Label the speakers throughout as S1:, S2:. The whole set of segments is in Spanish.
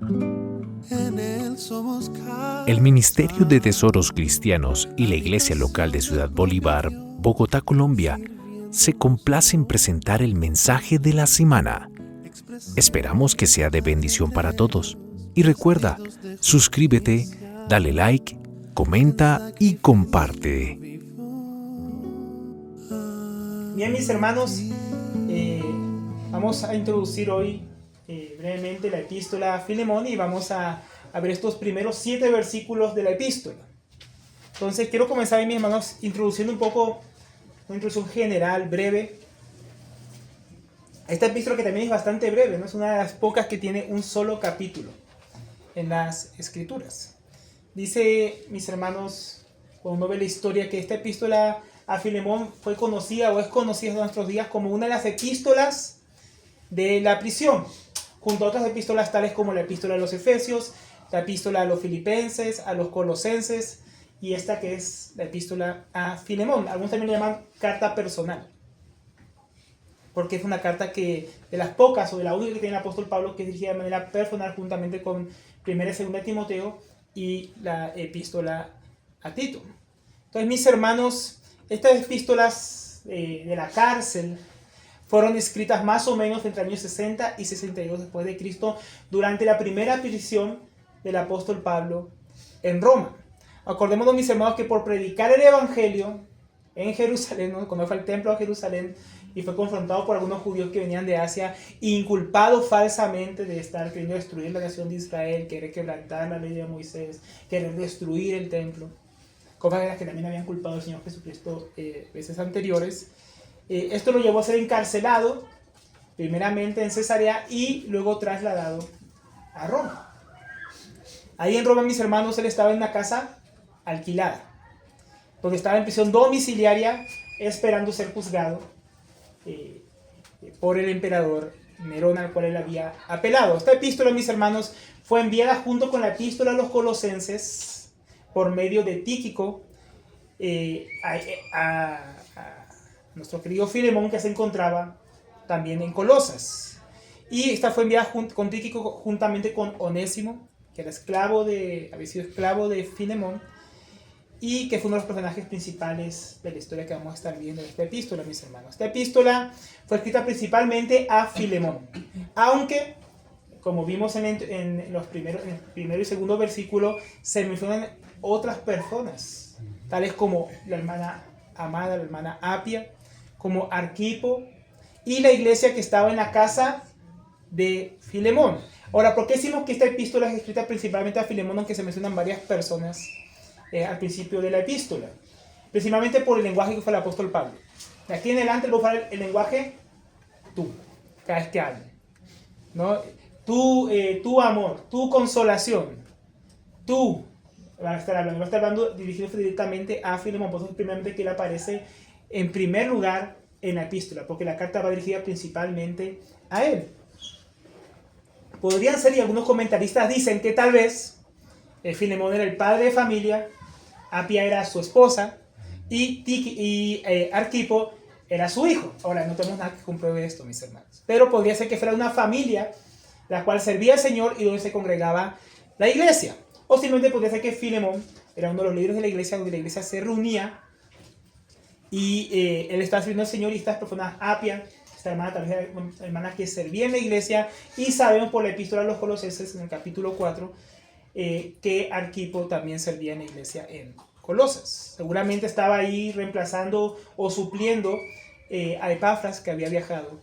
S1: En él somos
S2: El Ministerio de Tesoros Cristianos y la Iglesia Local de Ciudad Bolívar, Bogotá, Colombia, se complace en presentar el mensaje de la semana. Esperamos que sea de bendición para todos. Y recuerda, suscríbete, dale like, comenta y comparte.
S3: Bien, mis hermanos, vamos a introducir hoy brevemente la epístola a Filemón y vamos a ver estos primeros 7 versículos de la epístola. Entonces quiero comenzar, mis hermanos, introduciendo un poco, una introducción general, breve. Esta epístola que también es bastante breve, ¿no? Es una de las pocas que tiene un solo capítulo en las Escrituras. Dice, mis hermanos, cuando uno ve la historia, que esta epístola a Filemón fue conocida o es conocida en nuestros días como una de las epístolas de la prisión, junto a otras epístolas tales como la epístola a los Efesios, la epístola a los Filipenses, a los Colosenses y esta que es la epístola a Filemón. Algunos también le llaman carta personal, porque es una carta que de las pocas o de la única que tiene el apóstol Pablo que es dirigida de manera personal juntamente con 1 y 2 Timoteo y la epístola a Tito. Entonces, mis hermanos, estas epístolas de la cárcel fueron escritas más o menos entre años 60 y 62 después de Cristo durante la primera prisión del apóstol Pablo en Roma. Acordémonos, mis hermanos, que por predicar el evangelio en Jerusalén, ¿no? Cuando fue al templo a Jerusalén y fue confrontado por algunos judíos que venían de Asia, inculpado falsamente de estar queriendo destruir la nación de Israel, querer quebrantar la ley de Moisés, querer destruir el templo, cosas de las que también habían culpado al Señor Jesucristo veces anteriores. Esto lo llevó a ser encarcelado, primeramente en Cesarea y luego trasladado a Roma. Ahí en Roma, mis hermanos, él estaba en una casa alquilada, porque estaba en prisión domiciliaria esperando ser juzgado por el emperador Nerón, al cual él había apelado. Esta epístola, mis hermanos, fue enviada junto con la epístola a los Colosenses por medio de Tíquico a nuestro querido Filemón, que se encontraba también en Colosas. Y esta fue enviada con Tíquico juntamente con Onésimo, que era había sido esclavo de Filemón, y que fue uno de los personajes principales de la historia que vamos a estar viendo en esta epístola, mis hermanos. Esta epístola fue escrita principalmente a Filemón, aunque, como vimos en los primeros, en el primero y segundo versículo, se mencionan otras personas, tales como la hermana amada, la hermana Apia, como Arquipo, y la iglesia que estaba en la casa de Filemón. Ahora, ¿por qué decimos que esta epístola es escrita principalmente a Filemón, aunque se mencionan varias personas al principio de la epístola? Principalmente por el lenguaje que fue el apóstol Pablo. De aquí en adelante voy a usar el lenguaje tú, cada vez que hable, ¿no? Tu amor, tu consolación, tú, va a estar hablando dirigido directamente a Filemón. Por eso primeramente que él aparece en primer lugar en la epístola, porque la carta va dirigida principalmente a él. Podrían ser, y algunos comentaristas dicen que tal vez Filemón era el padre de familia, Apia era su esposa y Arquipo era su hijo. Ahora, no tenemos nada que compruebe esto, mis hermanos. Pero podría ser que fuera una familia la cual servía al Señor y donde se congregaba la iglesia. O simplemente podría ser que Filemón era uno de los líderes de la iglesia, donde la iglesia se reunía y él estaba sirviendo al Señor, y estas personas, Apia, esta hermana tal vez era una hermana que servía en la iglesia, y sabemos por la epístola a los Colosenses en el capítulo 4 que Arquipo también servía en la iglesia en Colosas. Seguramente estaba ahí reemplazando o supliendo a Epafras, que había viajado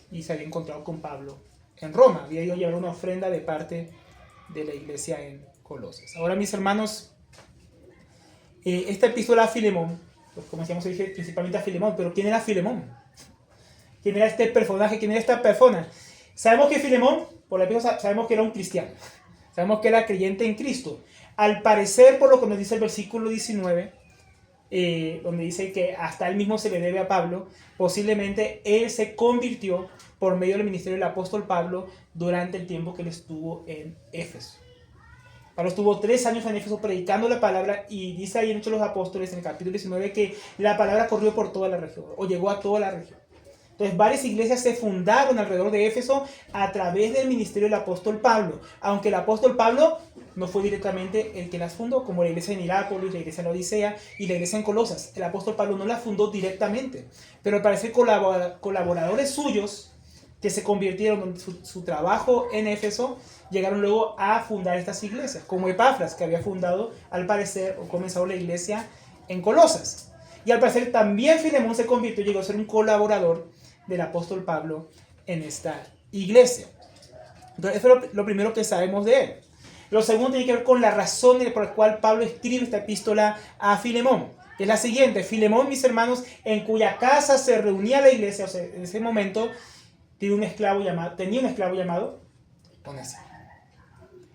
S3: y se había encontrado con Pablo en Roma. Había ido a llevar una ofrenda de parte de la iglesia en Colosas. Ahora, mis hermanos, esta epístola a Filemón, pues como decíamos, se dice principalmente a Filemón, pero ¿quién era Filemón? ¿Quién era este personaje? ¿Quién era esta persona? Sabemos que Filemón, por la epístola, sabemos que era un cristiano. Sabemos que era creyente en Cristo. Al parecer, por lo que nos dice el versículo 19, donde dice que hasta él mismo se le debe a Pablo, posiblemente él se convirtió por medio del ministerio del apóstol Pablo durante el tiempo que él estuvo en Éfeso. Pablo estuvo 3 años en Éfeso predicando la palabra, y dice ahí en Hechos de los Apóstoles, en el capítulo 19, que la palabra corrió por toda la región, o llegó a toda la región. Entonces varias iglesias se fundaron alrededor de Éfeso a través del ministerio del apóstol Pablo, aunque el apóstol Pablo no fue directamente el que las fundó, como la iglesia de Hierápolis, la iglesia de la Odisea y la iglesia en Colosas. El apóstol Pablo no las fundó directamente, pero al parecer colaboradores suyos que se convirtieron en su trabajo en Éfeso, llegaron luego a fundar estas iglesias, como Epafras, que había fundado, al parecer, o comenzado la iglesia en Colosas. Y al parecer también Filemón se convirtió, llegó a ser un colaborador del apóstol Pablo en esta iglesia. Entonces, eso es lo primero que sabemos de él. Lo segundo tiene que ver con la razón por la cual Pablo escribe esta epístola a Filemón. Es la siguiente: Filemón, mis hermanos, en cuya casa se reunía la iglesia, o sea, en ese momento tenía un esclavo llamado Onésimo.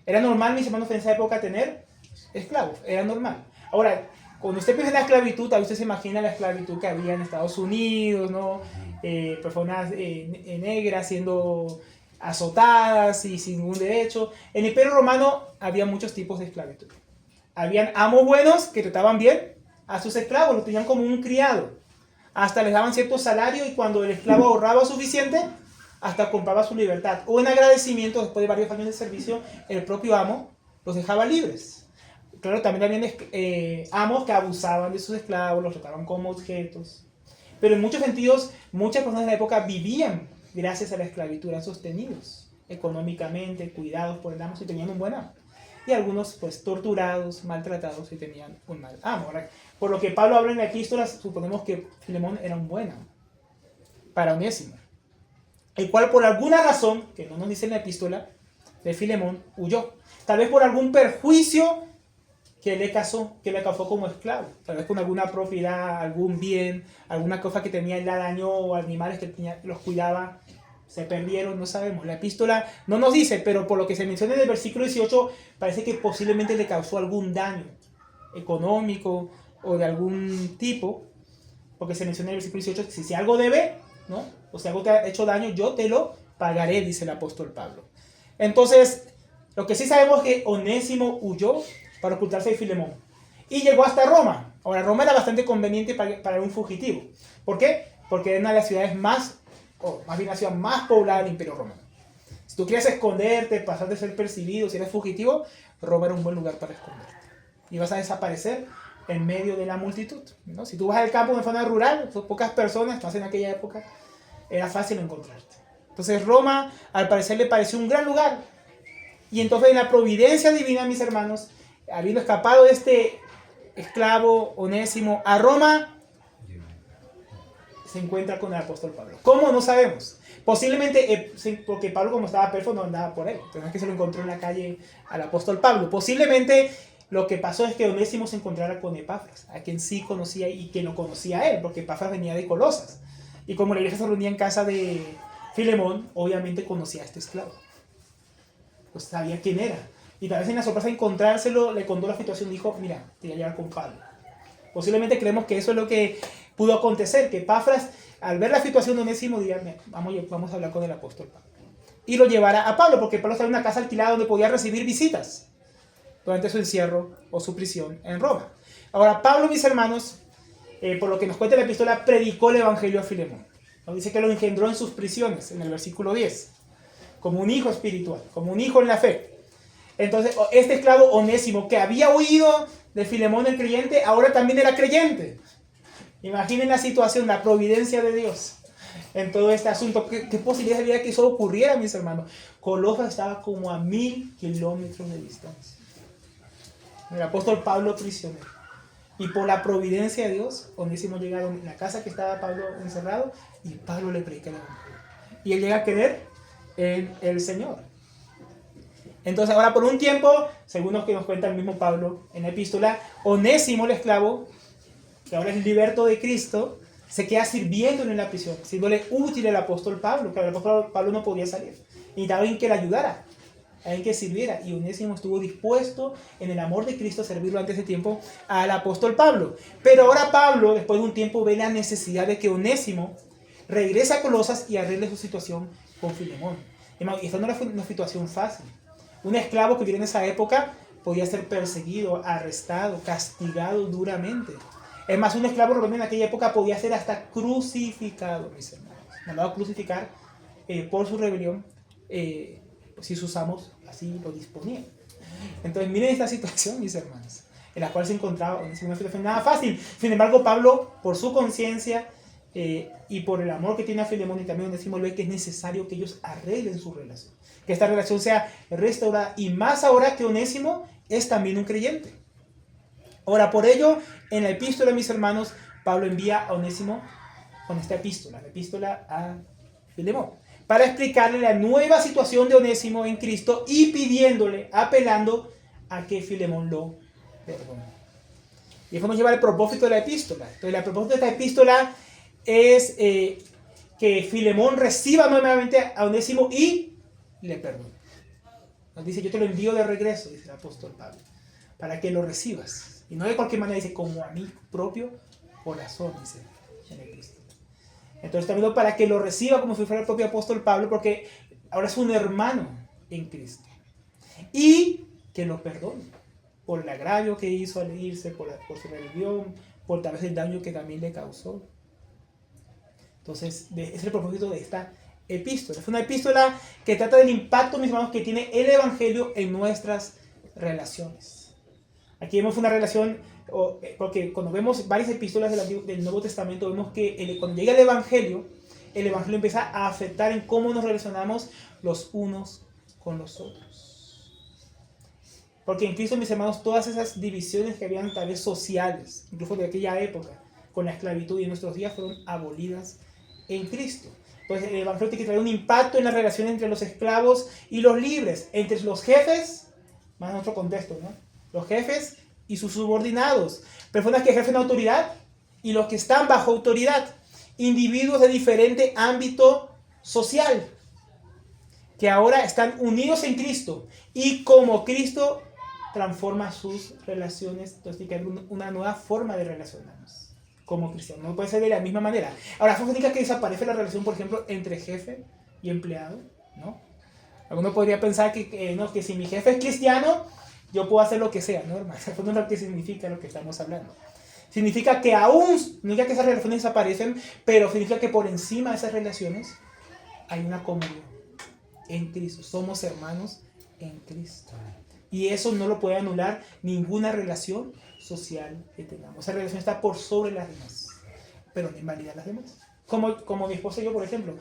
S3: Era normal, mis hermanos, en esa época tener esclavos, era normal. Ahora, cuando usted piensa en la esclavitud, a usted se imagina la esclavitud que había en Estados Unidos, ¿no? Personas negras siendo azotadas y sin ningún derecho. En el Imperio Romano había muchos tipos de esclavitud. Habían amos buenos que trataban bien a sus esclavos, los tenían como un criado. Hasta les daban cierto salario y cuando el esclavo ahorraba suficiente, hasta compraba su libertad. O en agradecimiento, después de varios años de servicio, el propio amo los dejaba libres. Claro, también habían amos que abusaban de sus esclavos, los trataban como objetos. Pero en muchos sentidos, muchas personas de la época vivían gracias a la esclavitud, eran sostenidos económicamente, cuidados por el amo si tenían un buen amo. Y algunos, pues, torturados, maltratados si tenían un mal amo. Por lo que Pablo habla en la epístola, suponemos que Filemón era un buen amo para Onésimo, el cual por alguna razón, que no nos dice en la epístola, de Filemón huyó. Tal vez por algún perjuicio que le causó como esclavo. Tal vez con alguna propiedad, algún bien, alguna cosa que tenía, él la dañó, o animales que los cuidaba, se perdieron, no sabemos. La epístola no nos dice, pero por lo que se menciona en el versículo 18, parece que posiblemente le causó algún daño económico o de algún tipo, porque se menciona en el versículo 18 que si algo debe, ¿no? O si algo te ha hecho daño, yo te lo pagaré, dice el apóstol Pablo. Entonces, lo que sí sabemos es que Onésimo huyó para ocultarse de Filemón y llegó hasta Roma. Ahora, Roma era bastante conveniente para un fugitivo. ¿Por qué? Porque era una de las ciudades más bien la ciudad más poblada del Imperio Romano. Si tú quieres esconderte, pasar de ser percibido, si eres fugitivo, Roma era un buen lugar para esconderte. Y vas a desaparecer en medio de la multitud, ¿no? Si tú vas al campo, en una zona rural, son pocas personas, más en aquella época, era fácil encontrarte. Entonces Roma, al parecer, le pareció un gran lugar. Y entonces, en la providencia divina, mis hermanos, habiendo escapado de este esclavo Onésimo a Roma, se encuentra con el apóstol Pablo. ¿Cómo? No sabemos. Posiblemente porque Pablo, como estaba perfo, no andaba por él. Entonces, que se lo encontró en la calle al apóstol Pablo. Posiblemente lo que pasó es que Onésimo se encontrara con Epafras, a quien sí conocía y que lo conocía a él, porque Epafras venía de Colosas. Y como la iglesia se reunía en casa de Filemón, obviamente conocía a este esclavo. Pues sabía quién era. Y tal vez en la sorpresa de encontrárselo, le contó la situación y dijo, mira, te voy a llevar con Pablo. Posiblemente creemos que eso es lo que pudo acontecer, que Epafras, al ver la situación de Onésimo, diría, vamos a hablar con el apóstol Pablo. Y lo llevara a Pablo, porque Pablo estaba en una casa alquilada donde podía recibir visitas durante su encierro o su prisión en Roma. Ahora, Pablo, mis hermanos, por lo que nos cuenta la epístola, predicó el evangelio a Filemón. Nos dice que lo engendró en sus prisiones, en el versículo 10, como un hijo espiritual, como un hijo en la fe. Entonces, este esclavo Onésimo, que había huido de Filemón el creyente, ahora también era creyente. Imaginen la situación, la providencia de Dios en todo este asunto. ¿Qué posibilidad había que eso ocurriera, mis hermanos? Colosas estaba como a 1000 kilómetros de distancia. El apóstol Pablo prisionero. Y por la providencia de Dios, Onésimo llega a la casa que estaba Pablo encerrado y Pablo le predica el evangelio. Y él llega a creer en el Señor. Entonces ahora por un tiempo, según lo que nos cuenta el mismo Pablo en la epístola, Onésimo el esclavo, que ahora es liberto de Cristo, se queda sirviéndole en la prisión, siéndole útil al apóstol Pablo, que el apóstol Pablo no podía salir. Y necesitaba alguien que le ayudara, alguien que sirviera. Y Onésimo estuvo dispuesto en el amor de Cristo a servirlo antes de tiempo al apóstol Pablo. Pero ahora Pablo, después de un tiempo, ve la necesidad de que Onésimo regrese a Colosas y arregle su situación con Filemón. Y esta no era una situación fácil. Un esclavo que viviera en esa época podía ser perseguido, arrestado, castigado duramente. Es más, un esclavo romano en aquella época podía ser hasta crucificado, mis hermanos. mandado a crucificar por su rebelión, si sus amos así lo disponían. Entonces miren esta situación, mis hermanos, en la cual se encontraba en una situación nada fácil. Sin embargo, Pablo, por su conciencia y por el amor que tiene a Filemón y también Onésimo, ve que es necesario que ellos arreglen su relación, que esta relación sea restaurada, y más ahora que Onésimo es también un creyente. Ahora, por ello, en la epístola, mis hermanos, Pablo envía a Onésimo con esta epístola, la epístola a Filemón, para explicarle la nueva situación de Onésimo en Cristo y pidiéndole, apelando a que Filemón lo perdone. Y eso nos lleva al propósito de la epístola. Entonces, el propósito de esta epístola es que Filemón reciba nuevamente a Onésimo y le perdone. Nos dice, yo te lo envío de regreso, dice el apóstol Pablo, para que lo recibas. Y no de cualquier manera, dice, como a mi propio corazón, dice en el Cristo. Entonces también para que lo reciba como si fuera el propio apóstol Pablo, porque ahora es un hermano en Cristo. Y que lo perdone por el agravio que hizo al irse, por su rebelión, por tal vez el daño que también le causó. Entonces, ese es el propósito de esta epístola. Es una epístola que trata del impacto, mis hermanos, que tiene el Evangelio en nuestras relaciones. Aquí vemos una relación, porque cuando vemos varias epístolas del Nuevo Testamento, vemos que cuando llega el Evangelio empieza a afectar en cómo nos relacionamos los unos con los otros. Porque en Cristo, mis hermanos, todas esas divisiones que habían tal vez sociales, incluso de aquella época, con la esclavitud y en nuestros días, fueron abolidas en Cristo. Entonces el Evangelio tiene que traer un impacto en la relación entre los esclavos y los libres, entre los jefes, más en otro contexto, ¿no? Los jefes y sus subordinados, personas que ejercen autoridad y los que están bajo autoridad, individuos de diferente ámbito social, que ahora están unidos en Cristo y como Cristo transforma sus relaciones. Entonces tiene que haber una nueva forma de relacionarnos como cristianos. No puede ser de la misma manera. Ahora, eso significa que desaparece la relación, por ejemplo, entre jefe y empleado, ¿no? Alguno podría pensar que si mi jefe es cristiano, yo puedo hacer lo que sea, ¿no, hermano? Eso no es lo que significa lo que estamos hablando. Significa que aún, no significa que esas relaciones desaparecen, pero significa que por encima de esas relaciones hay una comunión en Cristo. Somos hermanos en Cristo. Y eso no lo puede anular ninguna relación social que tengamos. Esa relación está por sobre las demás, pero no invalida las demás. Como mi esposa y yo, por ejemplo.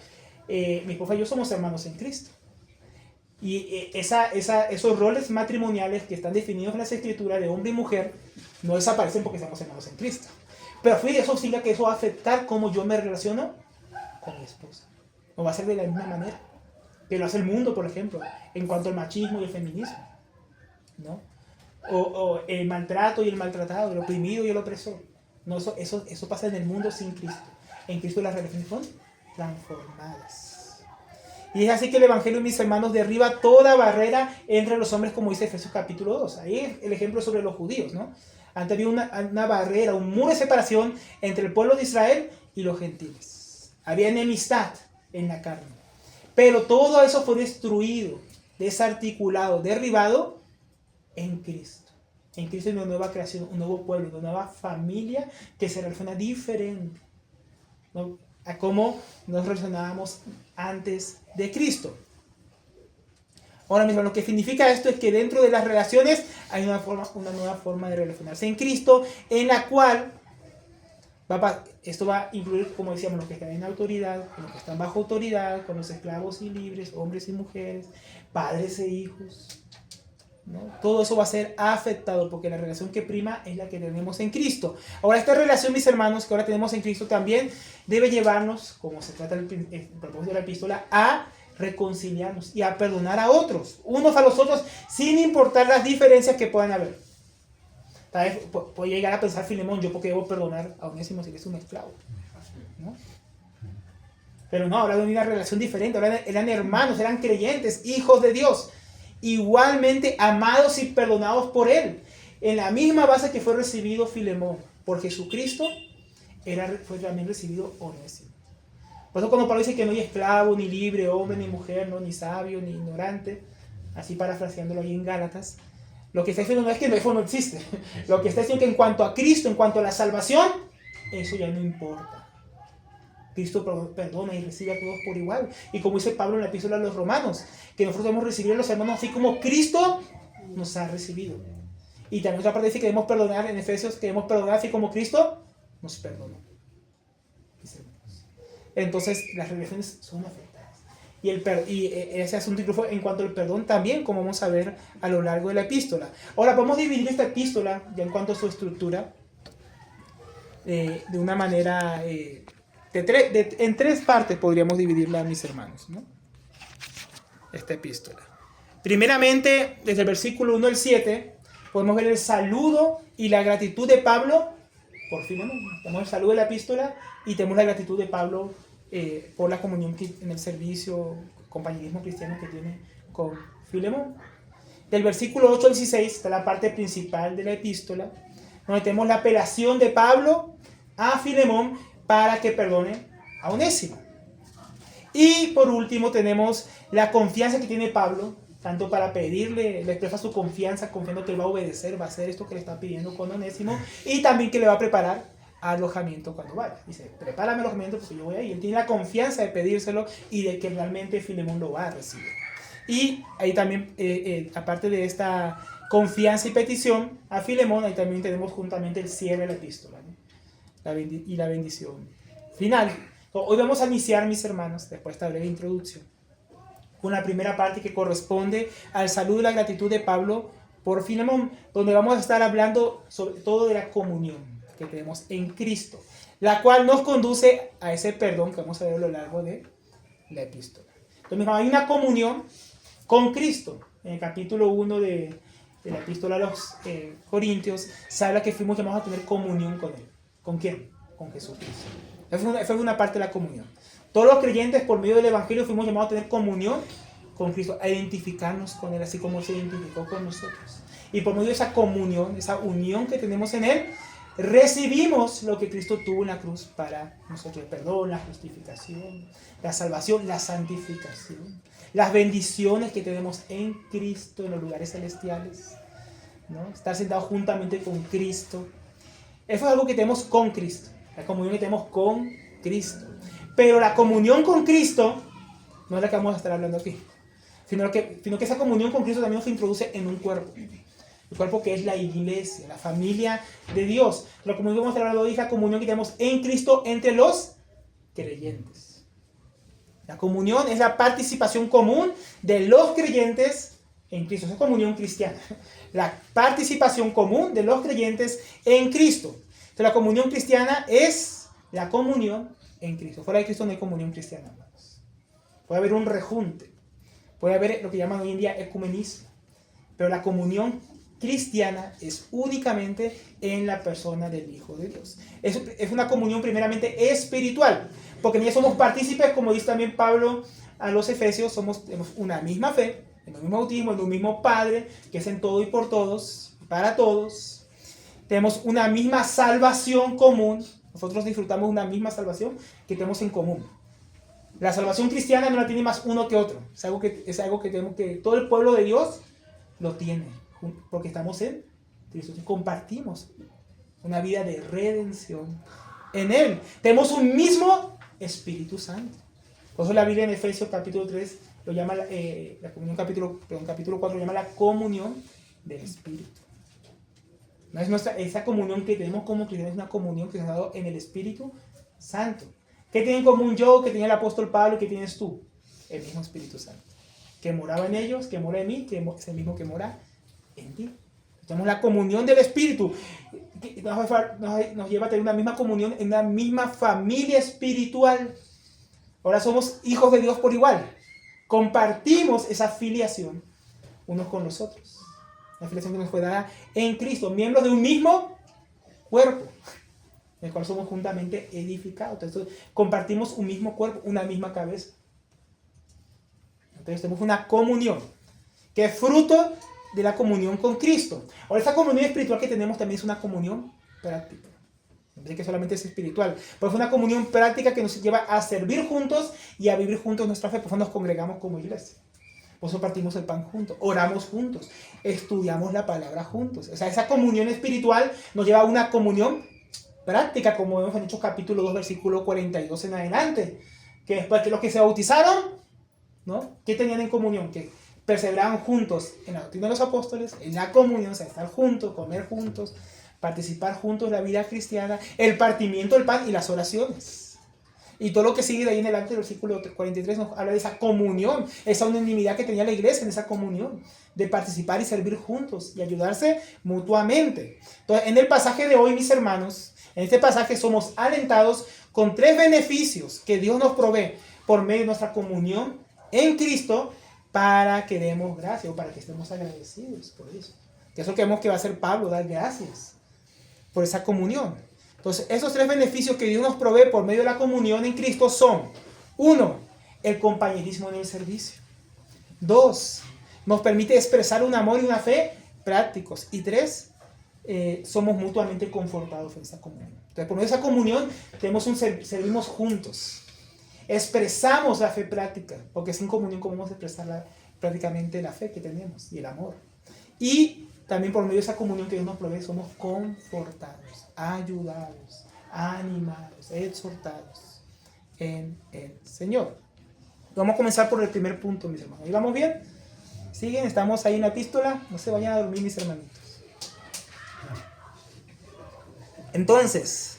S3: Mi esposa y yo somos hermanos en Cristo. Y esos roles matrimoniales que están definidos en las Escrituras de hombre y mujer no desaparecen porque somos hermanos en Cristo. Pero eso significa que eso va a afectar cómo yo me relaciono con mi esposa. No va a ser de la misma manera que lo hace el mundo, por ejemplo, en cuanto al machismo y el feminismo, ¿no? O el maltrato y el maltratado, el oprimido y el opresor. No, eso pasa en el mundo sin Cristo. En Cristo las relaciones son transformadas. Y es así que el Evangelio, mis hermanos, derriba toda barrera entre los hombres, como dice Efesios capítulo 2. Ahí el ejemplo sobre los judíos, ¿no? Antes había una barrera, un muro de separación entre el pueblo de Israel y los gentiles. Había enemistad en la carne. Pero todo eso fue destruido, desarticulado, derribado en Cristo. En Cristo hay una nueva creación, un nuevo pueblo, una nueva familia que se relaciona diferente, ¿no?, a cómo nos relacionábamos antes de Cristo. Ahora mismo, lo que significa esto es que dentro de las relaciones hay una nueva forma de relacionarse en Cristo, en la cual esto va a incluir, como decíamos, los que están en autoridad, los que están bajo autoridad, con los esclavos y libres, hombres y mujeres, padres e hijos, ¿no? Todo eso va a ser afectado porque la relación que prima es la que tenemos en Cristo. Ahora, esta relación, mis hermanos, que ahora tenemos en Cristo también debe llevarnos, como se trata el propósito de la epístola, a reconciliarnos y a perdonar a otros, unos a los otros, sin importar las diferencias que puedan haber. Tal vez puede llegar a pensar Filemón, yo porque debo perdonar a Onésimo si él es un esclavo, ¿no? Pero no, ahora de una relación diferente, ahora eran hermanos, eran creyentes, hijos de Dios, igualmente amados y perdonados por Él, en la misma base que fue recibido Filemón por Jesucristo, fue también recibido Onésimo. Por eso cuando Pablo dice que no hay esclavo, ni libre, hombre, ni mujer, no, ni sabio, ni ignorante, así parafraseándolo ahí en Gálatas, lo que está diciendo no es que eso no existe. Lo que está diciendo es que en cuanto a Cristo, en cuanto a la salvación, eso ya no importa. Cristo perdona y recibe a todos por igual. Y como dice Pablo en la epístola a los Romanos, que nosotros debemos recibir a los hermanos así como Cristo nos ha recibido. Y también otra parte dice que debemos perdonar, en Efesios, que debemos perdonar así como Cristo nos perdonó. Entonces las relaciones son afectadas. Y ese asunto incluso en cuanto al perdón también, como vamos a ver a lo largo de la epístola. Ahora podemos dividir esta epístola, ya en cuanto a su estructura, de una manera, en tres partes podríamos dividirla, mis hermanos, ¿no? Esta epístola. Primeramente, desde el versículo 1 al 7, podemos ver el saludo y la gratitud de Pablo por Filemón. Tenemos el saludo de la epístola y tenemos la gratitud de Pablo por la comunión en el servicio, compañerismo cristiano que tiene con Filemón. Del versículo 8 al 16 está la parte principal de la epístola, donde tenemos la apelación de Pablo a Filemón para que perdone a Onésimo. Y por último tenemos la confianza que tiene Pablo, tanto para pedirle, le expresa su confianza, confiando que él va a obedecer, va a hacer esto que le está pidiendo con Onésimo, y también que le va a preparar alojamiento cuando vaya. Dice, prepárame alojamiento porque yo voy ahí. Él tiene la confianza de pedírselo y de que realmente Filemón lo va a recibir. Y ahí también, aparte de esta confianza y petición a Filemón, ahí también tenemos juntamente el cierre de la epístola, ¿no? Y la bendición final. Hoy vamos a iniciar, mis hermanos, después de esta breve introducción, con la primera parte que corresponde al saludo y la gratitud de Pablo por Filemón, donde vamos a estar hablando sobre todo de la comunión que tenemos en Cristo, la cual nos conduce a ese perdón que vamos a ver a lo largo de la epístola. Entonces hay una comunión con Cristo. En el capítulo 1 de la epístola a los Corintios se habla que fuimos llamados a tener comunión con Él. ¿Con quién? Con Jesucristo. Esa fue una parte de la comunión. Todos los creyentes por medio del Evangelio fuimos llamados a tener comunión con Cristo, a identificarnos con Él, así como Él se identificó con nosotros. Y por medio de esa comunión, esa unión que tenemos en Él, recibimos lo que Cristo tuvo en la cruz para nosotros: el perdón, la justificación, la salvación, la santificación, las bendiciones que tenemos en Cristo en los lugares celestiales, ¿no? Estar sentados juntamente con Cristo. Eso es algo que tenemos con Cristo, la comunión que tenemos con Cristo. Pero la comunión con Cristo no es la que vamos a estar hablando aquí, sino que esa comunión con Cristo también nos introduce en un cuerpo. El cuerpo que es la iglesia, la familia de Dios. La comunión que vamos a hablar hoy es la comunión que tenemos en Cristo entre los creyentes. La comunión es la participación común de los creyentes en Cristo. Esa es comunión cristiana. La participación común de los creyentes en Cristo. Entonces, la comunión cristiana es la comunión en Cristo. Fuera de Cristo no hay comunión cristiana, hermanos. Puede haber un rejunte. Puede haber lo que llaman hoy en día ecumenismo. Pero la comunión cristiana es únicamente en la persona del Hijo de Dios. Es una comunión primeramente espiritual, porque en ella somos partícipes, como dice también Pablo a los Efesios, tenemos una misma fe, el mismo bautismo, el mismo Padre, que es en todo y por todos, para todos. Tenemos una misma salvación común. Nosotros disfrutamos de una misma salvación que tenemos en común. La salvación cristiana no la tiene más uno que otro. Es algo que tenemos que todo el pueblo de Dios lo tiene, porque estamos en Cristo y compartimos una vida de redención en Él. Tenemos un mismo Espíritu Santo. Por eso la Biblia en Efesios capítulo 3 lo llama, la comunión capítulo 4 lo llama la comunión del Espíritu. No es esa comunión que tenemos como cristianos, es una comunión que se ha dado en el Espíritu Santo. ¿Qué tiene en común yo, que tenía el apóstol Pablo, que tienes tú? El mismo Espíritu Santo, que moraba en ellos, que mora en mí, que es el mismo que mora en ti. Tenemos la comunión del Espíritu, que nos lleva a tener una misma comunión en una misma familia espiritual. Ahora somos hijos de Dios por igual. Compartimos esa filiación unos con los otros. La filiación que nos fue dada en Cristo, miembros de un mismo cuerpo, en el cual somos juntamente edificados. Entonces, compartimos un mismo cuerpo, una misma cabeza. Entonces tenemos una comunión que es fruto de la comunión con Cristo. Ahora, esta comunión espiritual que tenemos también es una comunión práctica. No pensé que solamente es espiritual, pero es una comunión práctica que nos lleva a servir juntos y a vivir juntos nuestra fe. Por eso nos congregamos como iglesia. Por eso partimos el pan juntos, oramos juntos, estudiamos la palabra juntos. O sea, esa comunión espiritual nos lleva a una comunión práctica, como vemos en Hechos capítulo 2, versículo 42 en adelante. Que después que los que se bautizaron, ¿no? ¿Qué tenían en comunión? Que perseveraban juntos en la doctrina de los apóstoles, en la comunión, o sea, estar juntos, comer juntos, participar juntos en la vida cristiana, el partimiento del pan y las oraciones. Y todo lo que sigue de ahí en adelante, el versículo 43 nos habla de esa comunión, esa unanimidad que tenía la iglesia en esa comunión, de participar y servir juntos y ayudarse mutuamente. Entonces, en el pasaje de hoy, mis hermanos, en este pasaje somos alentados con 3 beneficios que Dios nos provee por medio de nuestra comunión en Cristo para que demos gracias o para que estemos agradecidos por eso. Que eso que vemos que va a hacer Pablo, dar gracias por esa comunión. Entonces, esos 3 beneficios que Dios nos provee por medio de la comunión en Cristo son: 1, el compañerismo en el servicio. 2, nos permite expresar un amor y una fe prácticos. Y 3, somos mutuamente confortados en esa comunión. Entonces, por medio de esa comunión servimos juntos. Expresamos la fe práctica, porque sin comunión podemos expresar prácticamente la fe que tenemos y el amor. Y también por medio de esa comunión que Dios nos provee somos confortados, ayudados, animados, exhortados en el Señor. Vamos a comenzar por el primer punto, mis hermanos. ¿Ahí vamos bien? ¿Siguen? ¿Estamos ahí en la epístola? No se vayan a dormir, mis hermanitos. Entonces,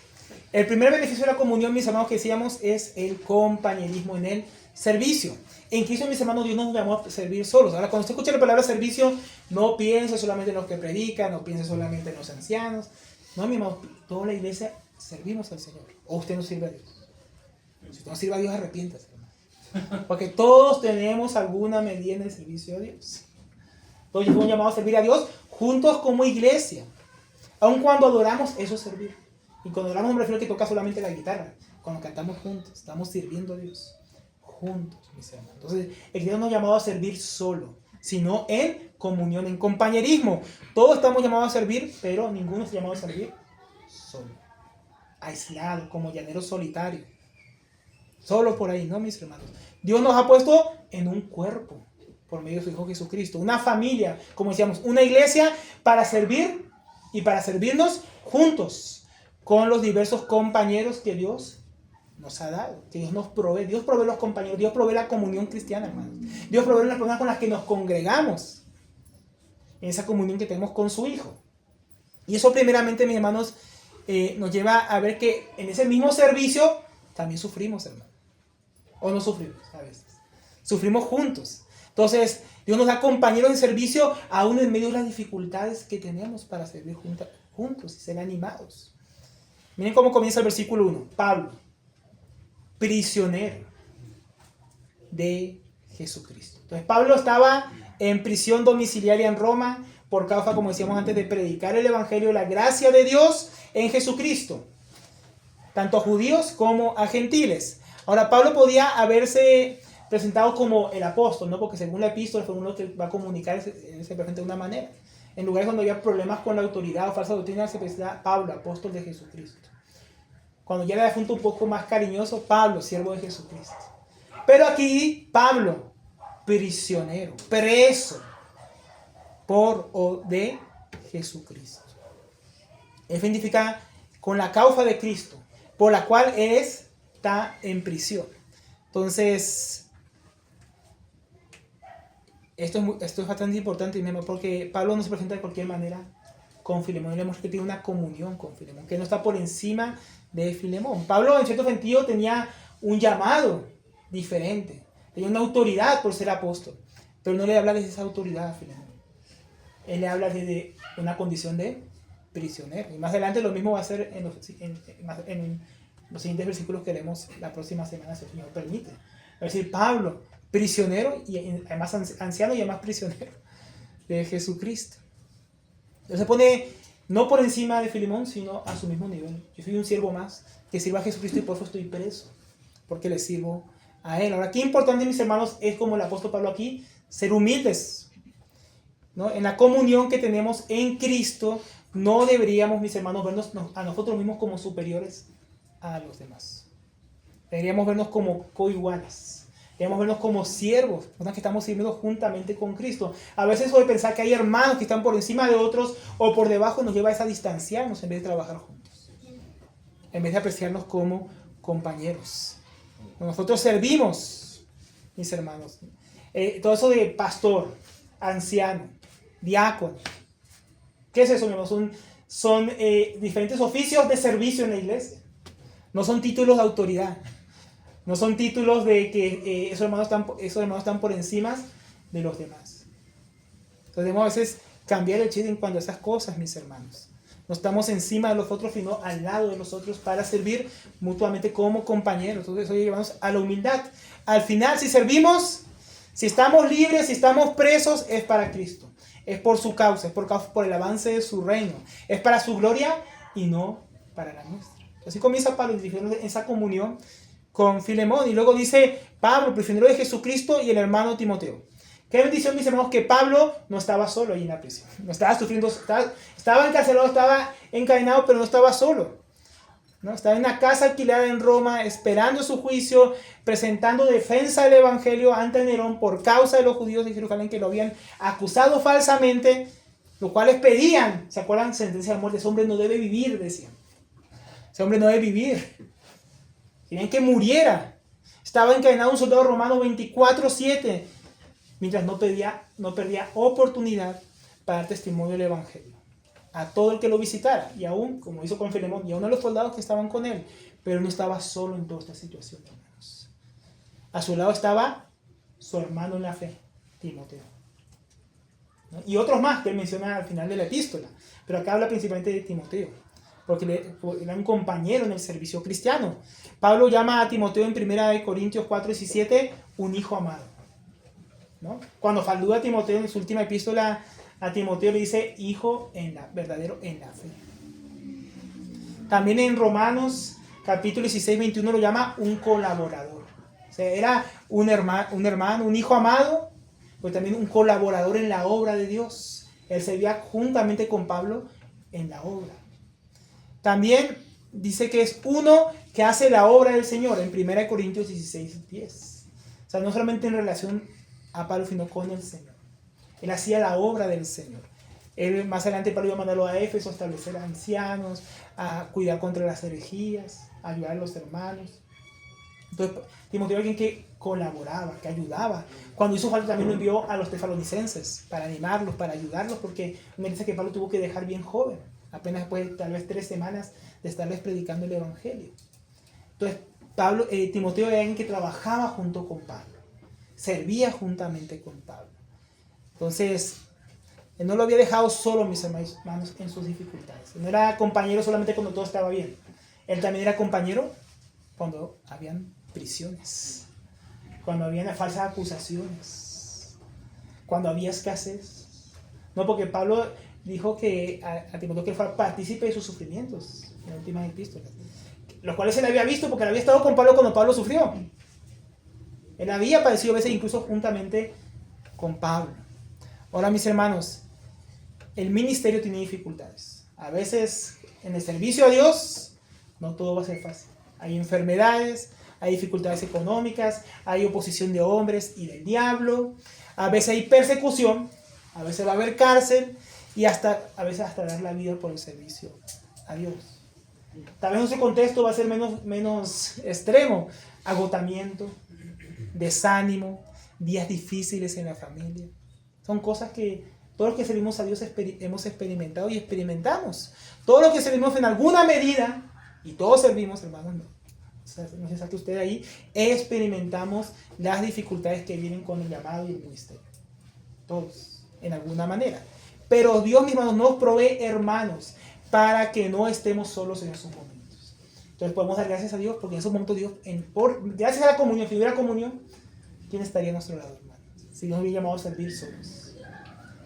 S3: el primer beneficio de la comunión, mis hermanos, que decíamos, es el compañerismo en el servicio. En Cristo, mis hermanos, Dios nos llamó a servir solos. Ahora, cuando usted escucha la palabra servicio, no piense solamente en los que predican, no piense solamente en los ancianos. No, mi hermano, toda la iglesia servimos al Señor. O usted no sirve a Dios. Si usted no sirve a Dios, arrepiéntase, hermano. Porque todos tenemos alguna medida en el servicio a Dios. Todos estamos llamados a servir a Dios juntos como iglesia. Aun cuando adoramos, eso es servir. Y cuando adoramos me refiero a que toca solamente la guitarra. Cuando cantamos juntos, estamos sirviendo a Dios. Juntos, mis hermanos. Entonces, el Dios nos ha llamado a servir solo, sino en comunión, en compañerismo. Todos estamos llamados a servir, pero ninguno está llamado a servir solo. Aislado, como llanero solitario. Solo por ahí, ¿no, mis hermanos? Dios nos ha puesto en un cuerpo, por medio de su Hijo Jesucristo. Una familia, como decíamos, una iglesia para servir y para servirnos juntos con los diversos compañeros que Dios nos ha dado, que Dios nos provee. Dios provee los compañeros, Dios provee la comunión cristiana, hermanos. Dios provee las personas con las que nos congregamos en esa comunión que tenemos con su Hijo. Y eso primeramente, mis hermanos, nos lleva a ver que en ese mismo servicio también sufrimos, hermanos. O no sufrimos a veces. Sufrimos juntos. Entonces, Dios nos da compañeros de servicio aún en medio de las dificultades que tenemos para servir juntos y ser animados. Miren cómo comienza el versículo 1. Pablo, prisionero de Jesucristo. Entonces, Pablo estaba en prisión domiciliaria en Roma por causa, como decíamos antes, de predicar el evangelio de la gracia de Dios en Jesucristo, tanto a judíos como a gentiles. Ahora, Pablo podía haberse presentado como el apóstol, ¿no? Porque según la epístola fue uno que va a comunicar, se presenta de una manera. En lugares donde había problemas con la autoridad o falsa doctrina, se presenta Pablo, apóstol de Jesucristo. Cuando ya era de asunto un poco más cariñoso, Pablo, siervo de Jesucristo. Pero aquí, Pablo, prisionero, preso por o de Jesucristo. Eso significa con la causa de Cristo, por la cual está en prisión. Entonces, esto es bastante importante, porque Pablo no se presenta de cualquier manera con Filemón. Le hemos que tiene una comunión con Filemón, que no está por encima de Filemón. Pablo, en cierto sentido, tenía un llamado diferente. Tenía una autoridad por ser apóstol, pero no le habla desde esa autoridad a Filemón. Él le habla desde una condición de prisionero. Y más adelante lo mismo va a ser en los siguientes versículos que leemos la próxima semana, si el Señor permite. Es decir, Pablo, prisionero y además anciano y además prisionero de Jesucristo. Entonces se pone no por encima de Filemón, sino a su mismo nivel. Yo soy un siervo más que sirva a Jesucristo y por eso estoy preso, porque le sirvo a Él. Ahora, qué importante, mis hermanos, es como el apóstol Pablo aquí, ser humildes, ¿no? En la comunión que tenemos en Cristo, no deberíamos, mis hermanos, vernos a nosotros mismos como superiores a los demás. Deberíamos vernos como coiguales. Deberíamos vernos como siervos, personas que estamos sirviendo juntamente con Cristo. A veces eso de pensar que hay hermanos que están por encima de otros o por debajo nos lleva a esa distanciarnos en vez de trabajar juntos. en vez de apreciarnos como compañeros. Nosotros servimos, mis hermanos. Todo eso de pastor, anciano, diácono. ¿Qué es eso, mi hermano? Son diferentes oficios de servicio en la iglesia. No son títulos de autoridad. No son títulos de que esos hermanos están por encima de los demás. Entonces debemos a veces cambiar el chip en cuanto a esas cosas, mis hermanos. No estamos encima de los otros, sino al lado de los otros para servir mutuamente como compañeros. Entonces eso llevamos a la humildad. Al final, si servimos, si estamos libres, si estamos presos, es para Cristo. Es por su causa, es por el avance de su reino. Es para su gloria y no para la nuestra. Así comienza Pablo dirigiendo esa comunión con Filemón. Y luego dice Pablo, prisionero de Jesucristo, y el hermano Timoteo. Qué bendición, mis hermanos, que Pablo no estaba solo ahí en la prisión. No estaba sufriendo, estaba encarcelado, estaba encadenado, pero no estaba solo. ¿No? Estaba en una casa alquilada en Roma, esperando su juicio, presentando defensa del evangelio ante Nerón por causa de los judíos de Jerusalén que lo habían acusado falsamente, los cuales pedían, ¿se acuerdan? Sentencia de muerte. Ese hombre no debe vivir, decían. Ese hombre no debe vivir. Querían que muriera. Estaba encadenado un soldado romano 24/7, mientras no perdía oportunidad para dar testimonio del evangelio a todo el que lo visitara, y aún, como hizo con Filemón, y a uno de los soldados que estaban con él. Pero no estaba solo en toda esta situación, hermanos. A su lado estaba su hermano en la fe, Timoteo, ¿no? Y otros más que él menciona al final de la epístola, pero acá habla principalmente de Timoteo, porque era un compañero en el servicio cristiano. Pablo llama a Timoteo en 1 Corintios 4:17 un hijo amado, ¿no? Cuando saluda a Timoteo en su última epístola a Timoteo, le dice hijo verdadero en la fe. También en Romanos capítulo 16:21 lo llama un colaborador. O sea, era un hermano, un hijo amado, pero también un colaborador en la obra de Dios. Él servía juntamente con Pablo en la obra. También dice que es uno que hace la obra del Señor en 1 Corintios 16:10. O sea, no solamente en relación a Pablo, sino con el Señor. Él hacía la obra del Señor. Él, más adelante Pablo iba a mandarlo a Éfeso a establecer a ancianos, a cuidar contra las herejías, a ayudar a los hermanos. Entonces, Timoteo era alguien que colaboraba, que ayudaba. Cuando hizo falta también lo envió a los tesalonicenses para animarlos, para ayudarlos, porque me dice que Pablo tuvo que dejar bien joven, apenas después de tal vez 3 semanas de estarles predicando el evangelio. Entonces, Timoteo era alguien que trabajaba junto con Pablo, servía juntamente con Pablo. Entonces, él no lo había dejado solo, mis hermanos, en sus dificultades. Él no era compañero solamente cuando todo estaba bien. Él también era compañero cuando habían prisiones, cuando habían falsas acusaciones, cuando había escasez. No, porque Pablo dijo que a Timoteo que fue partícipe de sus sufrimientos en las últimas epístolas, los cuales él había visto porque él había estado con Pablo cuando Pablo sufrió. Él había padecido a veces incluso juntamente con Pablo. Ahora, mis hermanos, el ministerio tiene dificultades. A veces en el servicio a Dios no todo va a ser fácil. Hay enfermedades, hay dificultades económicas, hay oposición de hombres y del diablo. A veces hay persecución, a veces va a haber cárcel y a veces hasta dar la vida por el servicio a Dios. Tal vez en ese contexto va a ser menos extremo. Agotamiento, desánimo, días difíciles en la familia. Son cosas que todos los que servimos a Dios hemos experimentado y experimentamos. Todos los que servimos en alguna medida, y todos servimos, hermanos, no se saque usted ahí, experimentamos las dificultades que vienen con el llamado y el ministerio. Todos, en alguna manera. Pero Dios, mis hermanos, nos provee hermanos para que no estemos solos en esos momentos. Entonces podemos dar gracias a Dios porque en esos momentos Dios, gracias a la comunión, si hubiera comunión, ¿quién estaría a nuestro lado, hermanos? Si nos hubiera llamado a servir solos.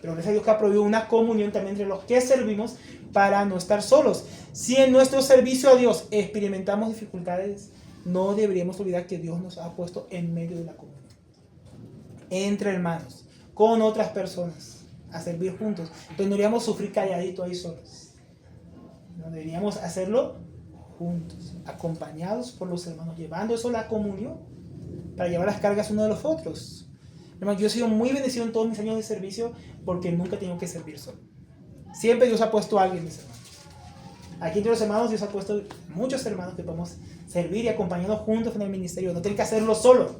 S3: Pero gracias a Dios que ha prohibido una comunión también entre los que servimos para no estar solos. Si en nuestro servicio a Dios experimentamos dificultades, no deberíamos olvidar que Dios nos ha puesto en medio de la comunión. Entre hermanos, con otras personas, a servir juntos. Entonces no deberíamos sufrir calladito ahí solos. No, deberíamos hacerlo juntos, acompañados por los hermanos, llevando eso a la comunión, para llevar las cargas unos de los otros. Hermano, yo he sido muy bendecido en todos mis años de servicio porque nunca he tenido que servir solo. Siempre Dios ha puesto a alguien, mis hermanos. Aquí entre los hermanos Dios ha puesto muchos hermanos que podemos servir y acompañarnos juntos en el ministerio. No tener que hacerlo solo.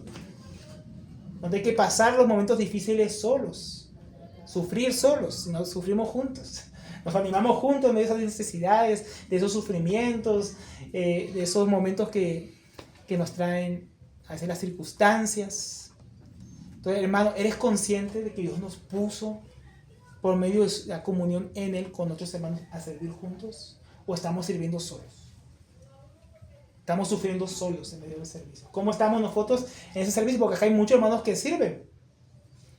S3: No tener que pasar los momentos difíciles solos. Sufrir solos, sino sufrimos juntos. Nos animamos juntos en medio de esas necesidades, de esos sufrimientos, de esos momentos que nos traen a veces las circunstancias. Entonces, hermano, ¿eres consciente de que Dios nos puso por medio de la comunión en Él con otros hermanos a servir juntos? ¿O estamos sirviendo solos? Estamos sufriendo solos en medio del servicio. ¿Cómo estamos nosotros en ese servicio? Porque acá hay muchos hermanos que sirven.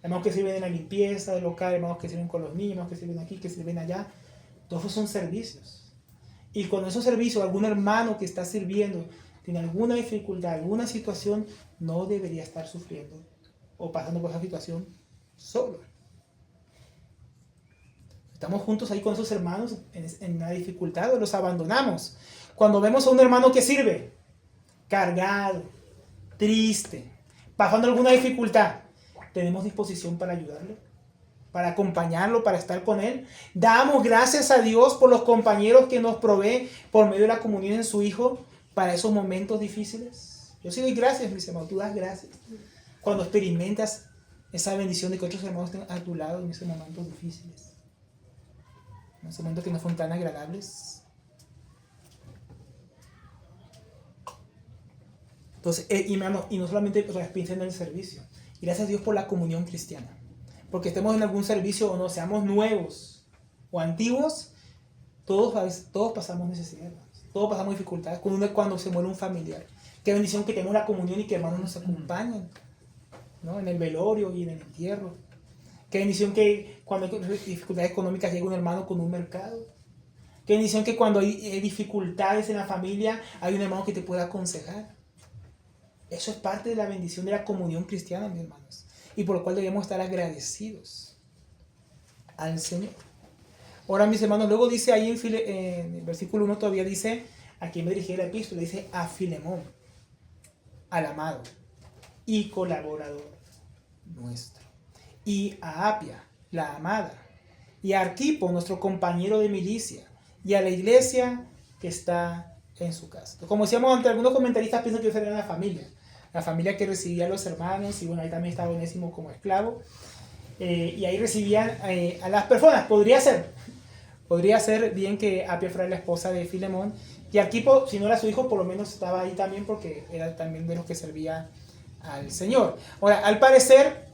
S3: Hermanos que sirven en la limpieza del local, hermanos que sirven con los niños, hermanos que sirven aquí, que sirven allá. Todos son servicios. Y con esos servicios, algún hermano que está sirviendo tiene alguna dificultad, alguna situación, no debería estar sufriendo o pasando por esa situación solo. Estamos juntos ahí con esos hermanos en la dificultad o los abandonamos. Cuando vemos a un hermano que sirve, cargado, triste, pasando alguna dificultad, ¿tenemos disposición para ayudarlo? Para acompañarlo, para estar con él. Damos gracias a Dios por los compañeros que nos provee por medio de la comunión en su Hijo para esos momentos difíciles. Yo sí doy gracias, mis hermanos, tú das gracias. Cuando experimentas esa bendición de que otros hermanos estén a tu lado en esos momentos difíciles. En esos momentos que no fueron tan agradables. Entonces, hermano, y no solamente piensen en el servicio. Y gracias a Dios por la comunión cristiana. Porque estemos en algún servicio o no, seamos nuevos o antiguos, todos pasamos necesidades, todos pasamos dificultades cuando se muere un familiar. Qué bendición que tenemos la comunión y que hermanos nos acompañen, ¿no? En el velorio y en el entierro. Qué bendición que cuando hay dificultades económicas llega un hermano con un mercado. Qué bendición que cuando hay dificultades en la familia hay un hermano que te pueda aconsejar. Eso es parte de la bendición de la comunión cristiana, mis hermanos. Y por lo cual debemos estar agradecidos al Señor. Ahora, mis hermanos, luego dice ahí en el versículo 1 todavía dice, a quien me dirigí la epístola, dice a Filemón, al amado y colaborador nuestro. Y a Apia, la amada. Y a Arquipo, nuestro compañero de milicia. Y a la iglesia que está en su casa. Como decíamos, ante algunos comentaristas piensan que esa era la familia que recibía a los hermanos, y bueno, ahí también estaba Onésimo como esclavo, y ahí recibían a las personas. Podría ser bien que Apia fuera la esposa de Filemón, y Arquipo, si no era su hijo, por lo menos estaba ahí también porque era también de los que servía al Señor. Ahora, al parecer,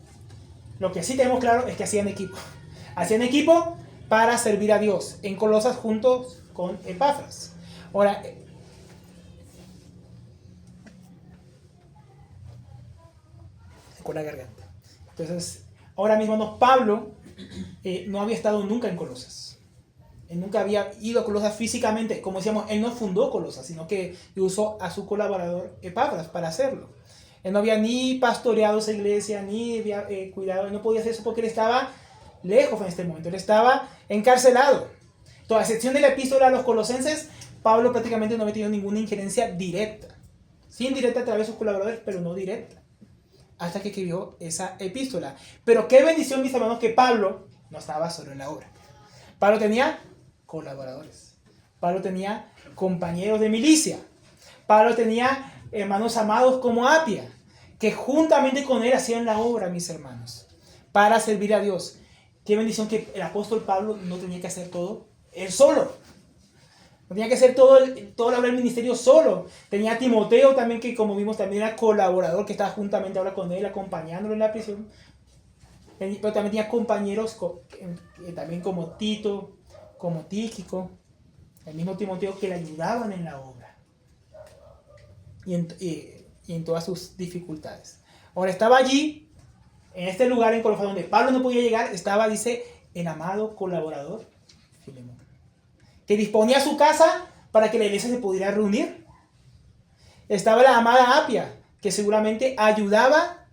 S3: lo que sí tenemos claro es que hacían equipo para servir a Dios en Colosas juntos con Epafras. Ahora, con la garganta. Entonces, ahora mismo Pablo no había estado nunca en Colosas. Él nunca había ido a Colosas físicamente. Como decíamos, él no fundó Colosas, sino que usó a su colaborador Epafras para hacerlo. Él no había ni pastoreado esa iglesia, ni había cuidado. Él no podía hacer eso porque él estaba lejos en este momento. Él estaba encarcelado. Toda excepción de la epístola a los colosenses, Pablo prácticamente no había tenido ninguna injerencia directa. Sí, indirecta a través de sus colaboradores, pero no directa. Hasta que escribió esa epístola. Pero qué bendición, mis hermanos, que Pablo no estaba solo en la obra. Pablo tenía colaboradores. Pablo tenía compañeros de milicia. Pablo tenía hermanos amados como Apia, que juntamente con él hacían la obra, mis hermanos, para servir a Dios. Qué bendición que el apóstol Pablo no tenía que hacer todo él solo. No tenía que hacer todo la obra del ministerio solo. Tenía a Timoteo también, que como vimos también era colaborador, que estaba juntamente ahora con él, acompañándolo en la prisión. Pero también tenía compañeros también como Tito, como Tíquico, el mismo Timoteo, que le ayudaban en la obra. Y en todas sus dificultades. Ahora estaba allí, en este lugar en Colosas, donde Pablo no podía llegar, estaba, dice, el amado colaborador Filemón, que disponía su casa para que la iglesia se pudiera reunir. Estaba la amada Apia, que seguramente ayudaba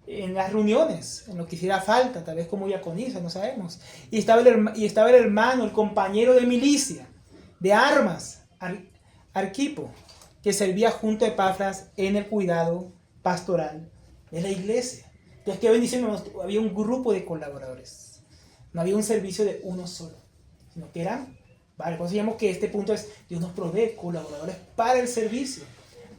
S3: en las reuniones, en lo que hiciera falta, tal vez como diaconisa, no sabemos. Y estaba el hermano, el compañero de milicia, de armas, Arquipo, que servía junto a Epafras en el cuidado pastoral de la iglesia. Entonces, qué bendición, hermanos, había un grupo de colaboradores. No había un servicio de uno solo, sino que eran Vale, consideramos que este punto es, Dios nos provee colaboradores para el servicio,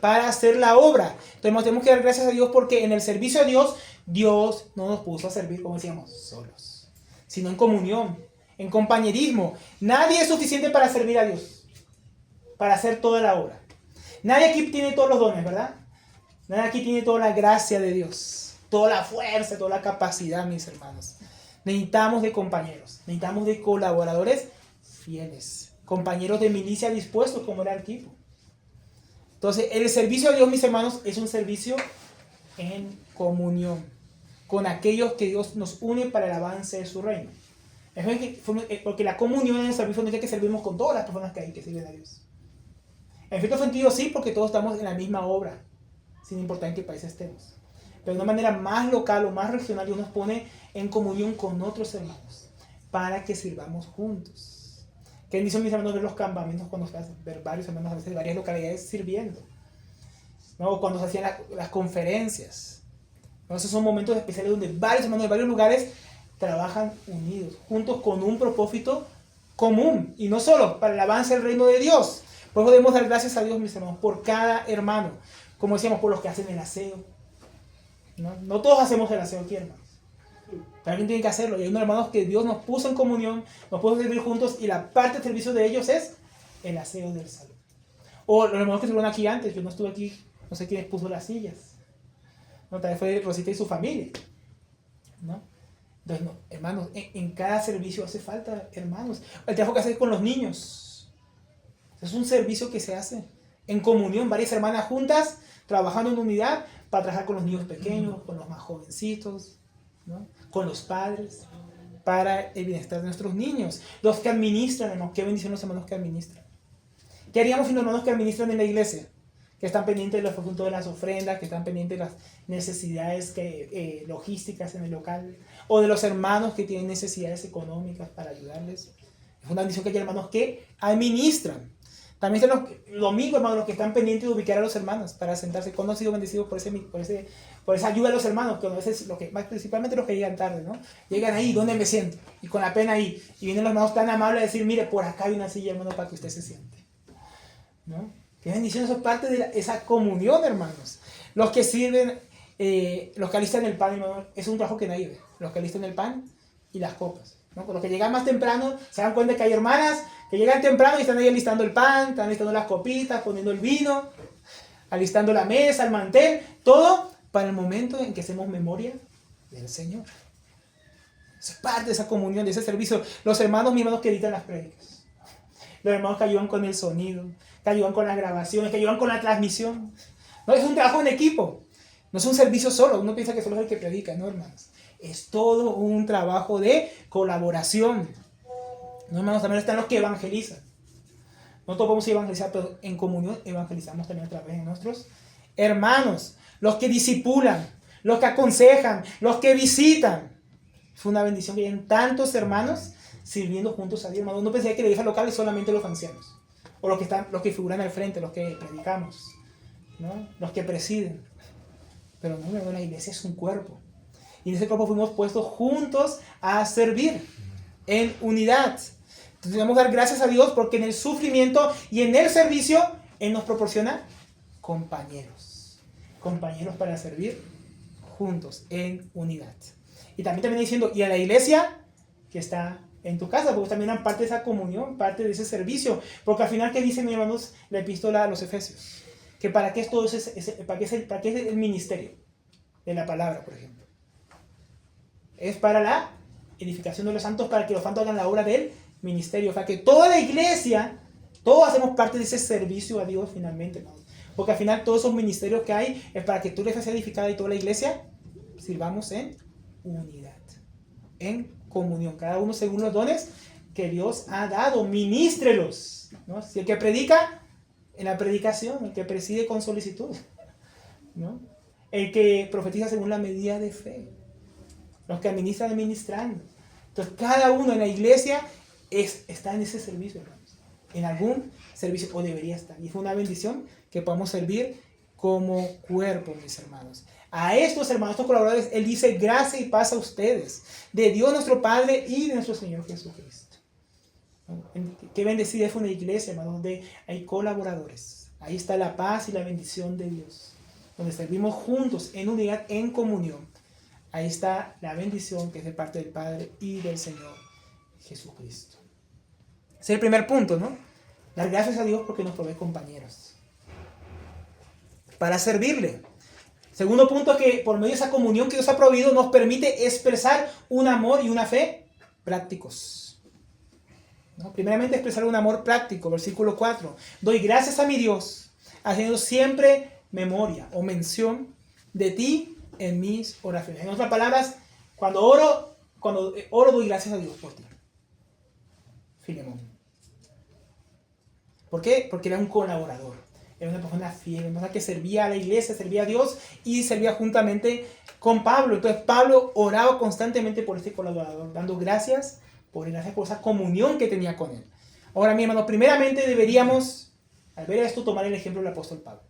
S3: para hacer la obra. Entonces tenemos que dar gracias a Dios porque en el servicio a Dios, Dios no nos puso a servir, como decíamos, solos, sino en comunión, en compañerismo. Nadie es suficiente para servir a Dios, para hacer toda la obra. Nadie aquí tiene todos los dones, ¿verdad? Nadie aquí tiene toda la gracia de Dios, toda la fuerza, toda la capacidad, mis hermanos. Necesitamos de compañeros, necesitamos de colaboradores fieles, compañeros de milicia dispuestos como era Arquipo. Entonces, el servicio a Dios, mis hermanos, es un servicio en comunión con aquellos que Dios nos une para el avance de su reino. Porque la comunión en el servicio no es que servimos con todas las personas que hay que sirven a Dios. En cierto sentido sí, porque todos estamos en la misma obra, sin importar en qué país estemos. Pero de una manera más local o más regional, Dios nos pone en comunión con otros hermanos para que sirvamos juntos. Qué bendición, mis hermanos, ver los campamentos cuando se hacen, ver varios hermanos a veces de varias localidades sirviendo, ¿no? Cuando se hacían las conferencias, ¿no? Esos son momentos especiales donde varios hermanos de varios lugares trabajan unidos, juntos con un propósito común, y no solo para el avance del reino de Dios. Por eso debemos dar gracias a Dios, mis hermanos, por cada hermano, como decíamos, por los que hacen el aseo. No todos hacemos el aseo aquí, hermanos. Pero alguien tiene que hacerlo. Y hay unos hermanos que Dios nos puso en comunión, nos puso a servir juntos, y la parte del servicio de ellos es el aseo del salón. O los hermanos que estuvieron aquí antes, yo no estuve aquí, no sé quién puso las sillas. No, tal vez fue Rosita y su familia, ¿no? Entonces, no, hermanos, en cada servicio hace falta, hermanos. El trabajo que hace con los niños. Es un servicio que se hace en comunión, varias hermanas juntas, trabajando en unidad para trabajar con los niños pequeños, con los más jovencitos, ¿no? Con los padres, para el bienestar de nuestros niños. Los que administran, hermanos, qué bendición los hermanos que administran. ¿Qué haríamos sin los hermanos que administran en la iglesia? Que están pendientes de los asuntos de las ofrendas, que están pendientes de las necesidades logísticas en el local, o de los hermanos que tienen necesidades económicas para ayudarles. Es una bendición que hay hermanos que administran. También están los domingos, hermanos, los que están pendientes de ubicar a los hermanos para sentarse. ¿Cuándo han sido bendecidos por esa ayuda de los hermanos? Que a veces, principalmente los que llegan tarde, ¿no? Llegan ahí, ¿dónde me siento? Y con la pena ahí. Y vienen los hermanos tan amables a decir, mire, por acá hay una silla, hermano, para que usted se siente, ¿no? Qué bendición, eso es parte de esa comunión, hermanos. Los que sirven, los que alistan el pan, hermano, es un trabajo que nadie ve. Los que alistan el pan y las copas, ¿no? Los que llegan más temprano se dan cuenta que hay hermanas que llegan temprano y están ahí alistando el pan, están alistando las copitas, poniendo el vino, alistando la mesa, el mantel, todo para el momento en que hacemos memoria del Señor. Eso es parte de esa comunión, de ese servicio. Los hermanos, mis hermanos, que editan las prédicas. Los hermanos que ayudan con el sonido, que ayudan con las grabaciones, que ayudan con la transmisión. No, es un trabajo en equipo. No es un servicio solo. Uno piensa que solo es el que predica, no, hermanos. Es todo un trabajo de colaboración. No, hermanos, también están los que evangelizan. No todos podemos evangelizar, pero en comunión evangelizamos también a través de nuestros hermanos. Los que discipulan, los que aconsejan, los que visitan. Fue una bendición que hayan tantos hermanos sirviendo juntos a Dios, hermano. Uno pensaría que la iglesia local es solamente los ancianos, o los que figuran al frente, los que predicamos, ¿no? Los que presiden. Pero no, la iglesia es un cuerpo. Y en ese cuerpo fuimos puestos juntos a servir en unidad. Entonces debemos dar gracias a Dios porque en el sufrimiento y en el servicio Él nos proporciona compañeros. Compañeros para servir juntos en unidad. Y también diciendo, y a la iglesia que está en tu casa, porque también dan parte de esa comunión, parte de ese servicio. Porque al final, ¿qué dice, mis hermanos, la epístola a los Efesios? Que para qué es todo para qué es el ministerio de la palabra, por ejemplo. Es para la edificación de los santos, para que los santos hagan la obra del ministerio. O sea, que toda la iglesia, todos hacemos parte de ese servicio a Dios finalmente, hermanos. Porque al final todos esos ministerios que hay es para que tu iglesia sea edificada y toda la iglesia sirvamos en unidad, en comunión, cada uno según los dones que Dios ha dado. Ministrelos, ¿no? Si el que predica, en la predicación, el que preside con solicitud, ¿no? El que profetiza según la medida de fe, los que administran administrando. Entonces cada uno en la iglesia está en ese servicio, hermanos, en algún servicio, o debería estar, y fue una bendición que podamos servir como cuerpo, mis hermanos. A estos hermanos, estos colaboradores, Él dice gracia y paz a ustedes, de Dios nuestro Padre y de nuestro Señor Jesucristo. ¿no? Qué bendecida es una iglesia, hermano, donde hay colaboradores. Ahí está la paz y la bendición de Dios. Donde servimos juntos, en unidad, en comunión. Ahí está la bendición que es de parte del Padre y del Señor Jesucristo. Ese es el primer punto, ¿no? Dar gracias a Dios porque nos provee compañeros para servirle. Segundo punto es que por medio de esa comunión que Dios ha proveído nos permite expresar un amor y una fe prácticos, ¿no? Primeramente expresar un amor práctico, versículo 4. Doy gracias a mi Dios, haciendo siempre memoria o mención de ti en mis oraciones. En otras palabras, cuando oro doy gracias a Dios por ti, Filemón. ¿Por qué? Porque era un colaborador. Era una persona fiel, una persona que servía a la iglesia, servía a Dios y servía juntamente con Pablo. Entonces Pablo oraba constantemente por este colaborador, dando gracias por él, gracias por esa comunión que tenía con él. Ahora, mi hermano, primeramente deberíamos, al ver esto, tomar el ejemplo del apóstol Pablo.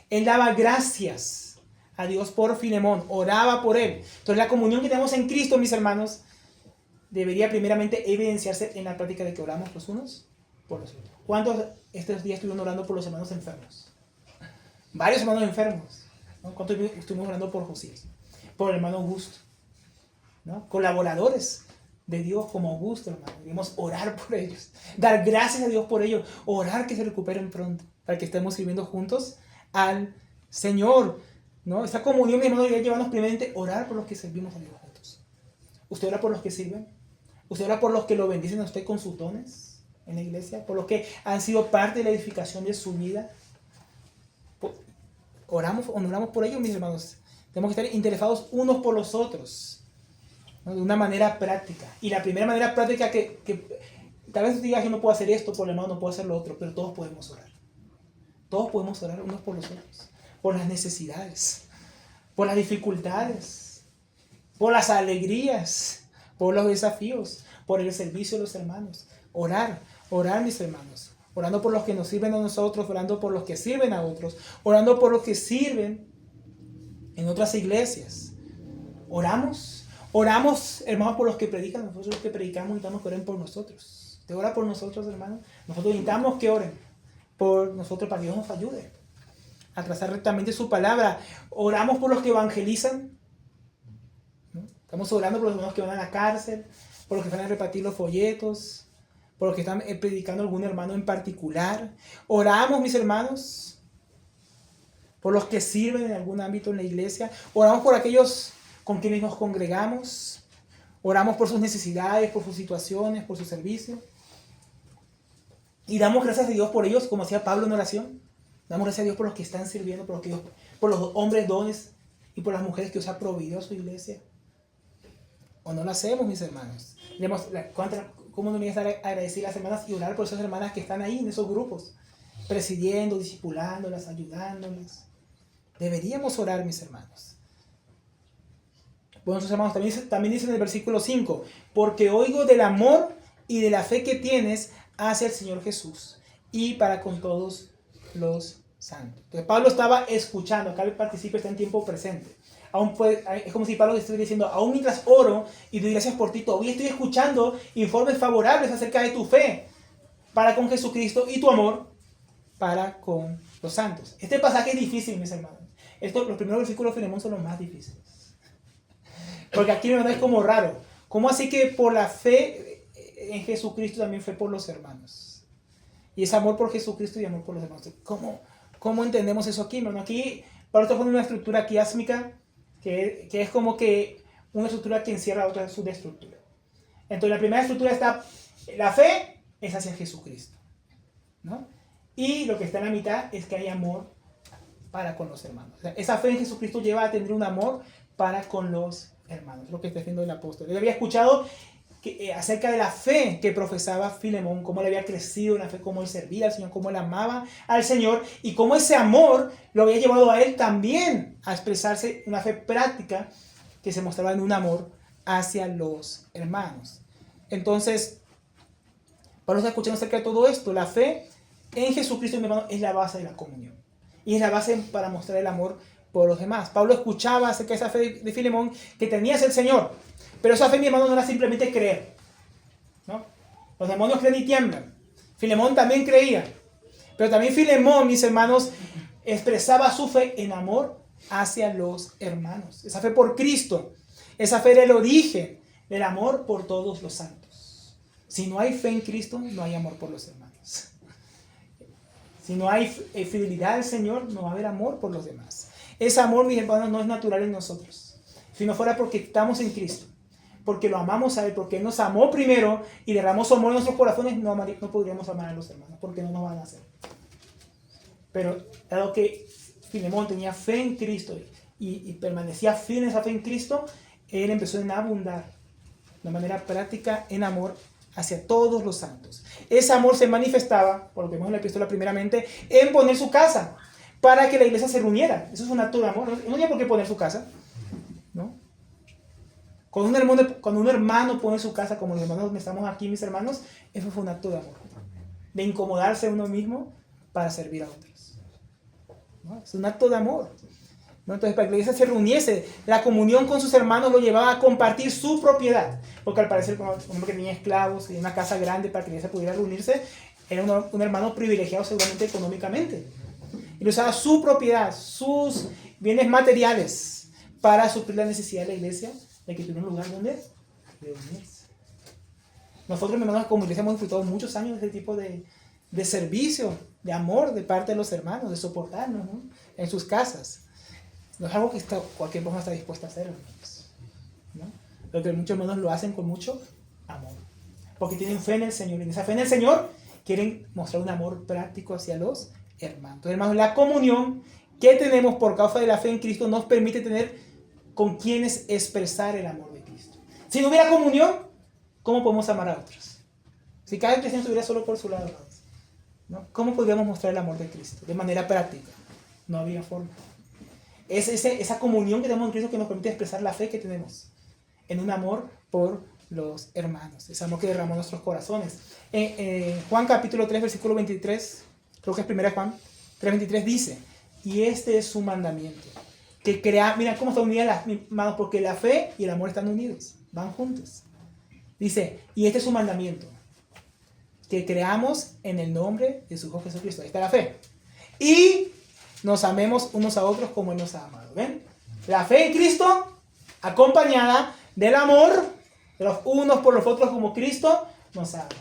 S3: Él daba gracias a Dios por Filemón, oraba por él. Entonces la comunión que tenemos en Cristo, mis hermanos, debería primeramente evidenciarse en la práctica de que oramos los unos por los otros. ¿Cuántos estos días estuvieron orando por los hermanos enfermos? Varios hermanos enfermos, ¿no? ¿Cuántos estuvimos orando por José? Por el hermano Augusto, ¿no? Colaboradores de Dios como Augusto, hermano. Debemos orar por ellos, dar gracias a Dios por ellos, orar que se recuperen pronto, para que estemos sirviendo juntos al Señor, ¿no? Esta comunión, mi hermano, debe llevarnos primeramente a orar por los que servimos a Dios juntos. ¿Usted ora por los que sirven? ¿Usted ora por los que lo bendicen a usted con sus dones en la iglesia? ¿Por los que han sido parte de la edificación de su vida? ¿Oramos o no oramos por ellos, mis hermanos? Tenemos que estar interesados unos por los otros, ¿no? De una manera práctica. Y la primera manera práctica que tal vez digas, yo no puedo hacer esto por el hermano, no puedo hacer lo otro, pero todos podemos orar. Todos podemos orar unos por los otros, por las necesidades, por las dificultades, por las alegrías, por los desafíos, por el servicio de los hermanos. Orar, mis hermanos. Orando por los que nos sirven a nosotros, orando por los que sirven a otros, orando por los que sirven en otras iglesias. Oramos, hermanos, por los que predican. Nosotros los que predicamos necesitamos que oren por nosotros. ¿Te ora por nosotros, hermanos? Nosotros necesitamos que oren por nosotros para que Dios nos ayude a trazar rectamente su palabra. Oramos por los que evangelizan, ¿no? Estamos orando por los hermanos que van a la cárcel, por los que van a repartir los folletos, por los que están predicando a algún hermano en particular. Oramos, mis hermanos, por los que sirven en algún ámbito en la iglesia. Oramos por aquellos con quienes nos congregamos. Oramos por sus necesidades, por sus situaciones, por su servicio. Y damos gracias a Dios por ellos, como hacía Pablo en oración. Damos gracias a Dios por los que están sirviendo, por los hombres dones y por las mujeres que Dios ha proveído a su iglesia. ¿O no lo hacemos, mis hermanos? ¿Cómo no me voy a agradecer a las hermanas y orar por esas hermanas que están ahí en esos grupos? Presidiendo, discipulándolas, ayudándolas. Deberíamos orar, mis hermanos. Bueno, sus hermanos también dicen en el versículo 5, porque oigo del amor y de la fe que tienes hacia el Señor Jesús y para con todos los santos. Entonces Pablo estaba escuchando, acá el participio está en tiempo presente. Es como si Pablo estuviera diciendo, aún mientras oro y doy gracias por ti, todavía estoy escuchando informes favorables acerca de tu fe para con Jesucristo y tu amor para con los santos. Este pasaje es difícil, mis hermanos. Los primeros versículos de Filemón son los más difíciles. Porque aquí me es como raro. ¿Cómo así que por la fe en Jesucristo también fue por los hermanos? Y es amor por Jesucristo y amor por los hermanos. ¿Cómo entendemos eso aquí, hermano? Aquí Pablo está poniendo una estructura quiásmica que es como que una estructura que encierra otra subestructura. Entonces la primera estructura está, la fe es hacia Jesucristo, ¿no? Y lo que está en la mitad es que hay amor para con los hermanos. O sea, esa fe en Jesucristo lleva a tener un amor para con los hermanos, lo que está haciendo el apóstol. Él había escuchado acerca de la fe que profesaba Filemón, cómo él había crecido en la fe, cómo él servía al Señor, cómo él amaba al Señor y cómo ese amor lo había llevado a él también a expresarse una fe práctica que se mostraba en un amor hacia los hermanos. Entonces, Pablo está escuchando acerca de todo esto. La fe en Jesucristo, mi hermano, es la base de la comunión y es la base para mostrar el amor por los demás. Pablo escuchaba acerca de esa fe de Filemón que tenía hacia el Señor. Pero esa fe, mi hermano, no era simplemente creer, ¿no? Los demonios creen y tiemblan. Filemón también creía. Pero también Filemón, mis hermanos, expresaba su fe en amor hacia los hermanos. Esa fe por Cristo. Esa fe era el origen del amor por todos los santos. Si no hay fe en Cristo, no hay amor por los hermanos. Si no hay fidelidad al Señor, no va a haber amor por los demás. Ese amor, mis hermanos, no es natural en nosotros. Si no fuera porque estamos en Cristo, porque lo amamos a Él, porque Él nos amó primero y derramó su amor en nuestros corazones, no podríamos amar a los hermanos, porque no nos van a hacer. Pero dado que Filemón tenía fe en Cristo y permanecía firme en esa fe en Cristo, él empezó a abundar de manera práctica en amor hacia todos los santos. Ese amor se manifestaba, por lo que vemos en la epístola primeramente, en poner su casa para que la iglesia se reuniera. Eso es un acto de amor. No tenía por qué poner su casa, ¿no? Cuando un hermano pone su casa, como los hermanos donde estamos aquí, mis hermanos, eso fue un acto de amor, de incomodarse a uno mismo para servir a otros, ¿no? Es un acto de amor, ¿no? Entonces, para que la iglesia se reuniese, la comunión con sus hermanos lo llevaba a compartir su propiedad, porque al parecer, como un hombre que tenía esclavos y una casa grande para que la iglesia pudiera reunirse, era un hermano privilegiado seguramente económicamente. Y lo usaba su propiedad, sus bienes materiales, para suplir la necesidad de la iglesia de que tuviera un lugar donde reunirse. Nosotros, hermanos, como iglesia hemos disfrutado muchos años de este tipo de servicio, de amor de parte de los hermanos, de soportarnos, ¿no? En sus casas. No es algo que cualquier persona está dispuesta a hacer, hermanos, ¿no? Pero que muchos hermanos lo hacen con mucho amor, porque tienen fe en el Señor. Y en esa fe en el Señor quieren mostrar un amor práctico hacia los hermanos. Entonces, hermanos, la comunión que tenemos por causa de la fe en Cristo nos permite tener con quienes expresar el amor de Cristo. Si no hubiera comunión, ¿cómo podemos amar a otros? Si cada cristiano estuviera solo por su lado, ¿no? ¿Cómo podríamos mostrar el amor de Cristo? De manera práctica. No habría forma. Es esa comunión que tenemos en Cristo que nos permite expresar la fe que tenemos en un amor por los hermanos. Ese amor que derramó en nuestros corazones. Juan capítulo 3, versículo 23, creo que es 1 Juan 3:23, dice: y este es su mandamiento. Mira cómo están unidas las manos, porque la fe y el amor están unidos, van juntos. Dice, y este es su mandamiento, que creamos en el nombre de su Hijo Jesucristo. Ahí está la fe. Y nos amemos unos a otros como Él nos ha amado. ¿Ven? La fe en Cristo, acompañada del amor de los unos por los otros como Cristo nos ha amado.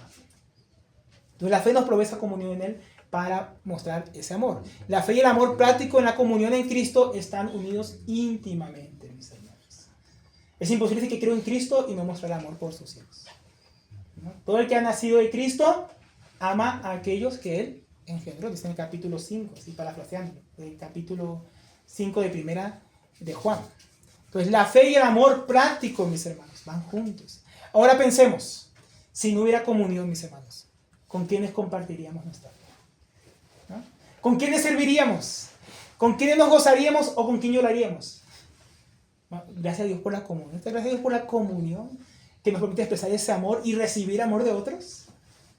S3: Entonces la fe nos provee esa comunión en Él para mostrar ese amor. La fe y el amor práctico en la comunión en Cristo están unidos íntimamente, mis hermanos. Es imposible decir que creo en Cristo y no mostrar amor por sus hijos, ¿no? Todo el que ha nacido de Cristo ama a aquellos que Él engendró, dice en el capítulo 5, así parafraseando, el capítulo 5 de primera de Juan. Entonces la fe y el amor práctico, mis hermanos, van juntos. Ahora pensemos, si no hubiera comunión, mis hermanos, ¿con quiénes compartiríamos nuestra fe? ¿No? ¿Con quiénes serviríamos? ¿Con quiénes nos gozaríamos o con quién lloraríamos? ¿No? Gracias a Dios por la comunión. Gracias a Dios por la comunión que nos permite expresar ese amor y recibir amor de otros,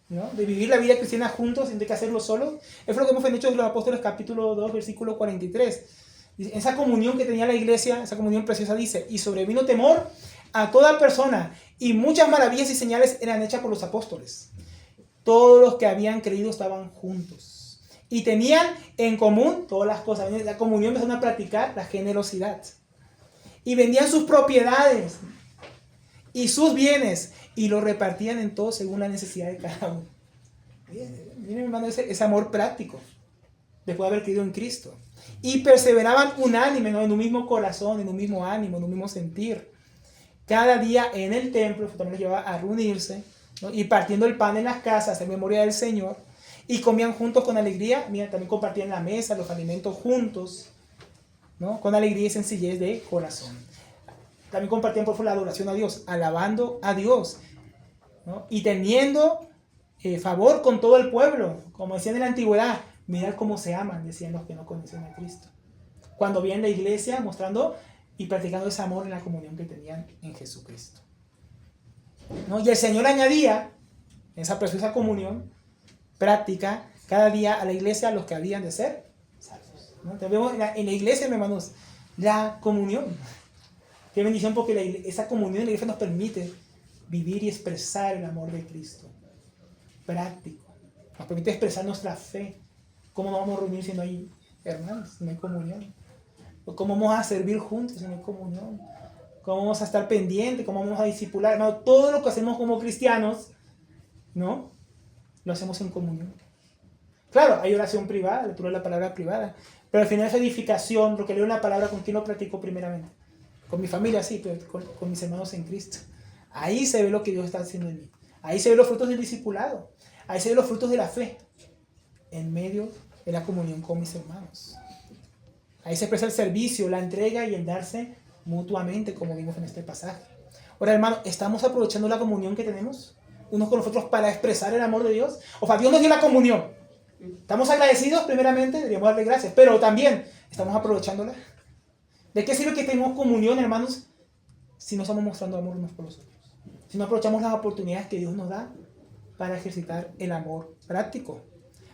S3: ¿no? De vivir la vida cristiana juntos sin tener que hacerlo solos. Eso es lo que hemos hecho en los Apóstoles capítulo 2, versículo 43. Esa comunión que tenía la iglesia, esa comunión preciosa, dice: y sobrevino temor a toda persona, y muchas maravillas y señales eran hechas por los apóstoles. Todos los que habían creído estaban juntos y tenían en común todas las cosas. La comunión empezaron a practicar la generosidad. Y vendían sus propiedades y sus bienes y los repartían en todos según la necesidad de cada uno. Miren, hermano, ese amor práctico después de haber creído en Cristo. Y perseveraban unánime, ¿no? En un mismo corazón, en un mismo ánimo, en un mismo sentir. Cada día en el templo, también los llevaba a reunirse, ¿no? Y partiendo el pan en las casas en memoria del Señor, y comían juntos con alegría. Mira, también compartían la mesa, los alimentos juntos, ¿no? Con alegría y sencillez de corazón. También compartían por favor la adoración a Dios, alabando a Dios, ¿no? Y teniendo favor con todo el pueblo, como decían en la antigüedad. Mirad cómo se aman, decían los que no conocían a Cristo. Cuando veían la iglesia mostrando y practicando ese amor en la comunión que tenían en Jesucristo, ¿no? Y el Señor añadía en esa preciosa comunión práctica cada día a la iglesia a los que habían de ser salvos, ¿no? Entonces vemos en la iglesia, hermanos, la comunión. Qué bendición, porque esa comunión en la iglesia nos permite vivir y expresar el amor de Cristo práctico. Nos permite expresar nuestra fe. ¿Cómo nos vamos a reunir si no hay hermanos, si no hay comunión? ¿Cómo vamos a servir juntos si no hay comunión? ¿Cómo vamos a estar pendientes? ¿Cómo vamos a discipular? Hermano, todo lo que hacemos como cristianos, ¿no? Lo hacemos en comunión. Claro, hay oración privada, lectura de la palabra privada, pero al final esa edificación, lo que leo en la palabra, ¿con quién lo practico primeramente? Con mi familia, sí, pero con mis hermanos en Cristo. Ahí se ve lo que Dios está haciendo en mí. Ahí se ven los frutos del discipulado. Ahí se ven los frutos de la fe. En medio de la comunión con mis hermanos. Ahí se expresa el servicio, la entrega y el darse mutuamente, como vimos en este pasaje. Ahora, hermano, ¿estamos aprovechando la comunión que tenemos unos con los otros para expresar el amor de Dios? O sea, Dios nos dio la comunión. ¿Estamos agradecidos primeramente? Deberíamos darle gracias. Pero también, ¿estamos aprovechándola? ¿De qué sirve que tengamos comunión, hermanos, si no estamos mostrando amor unos por los otros? Si no aprovechamos las oportunidades que Dios nos da para ejercitar el amor práctico.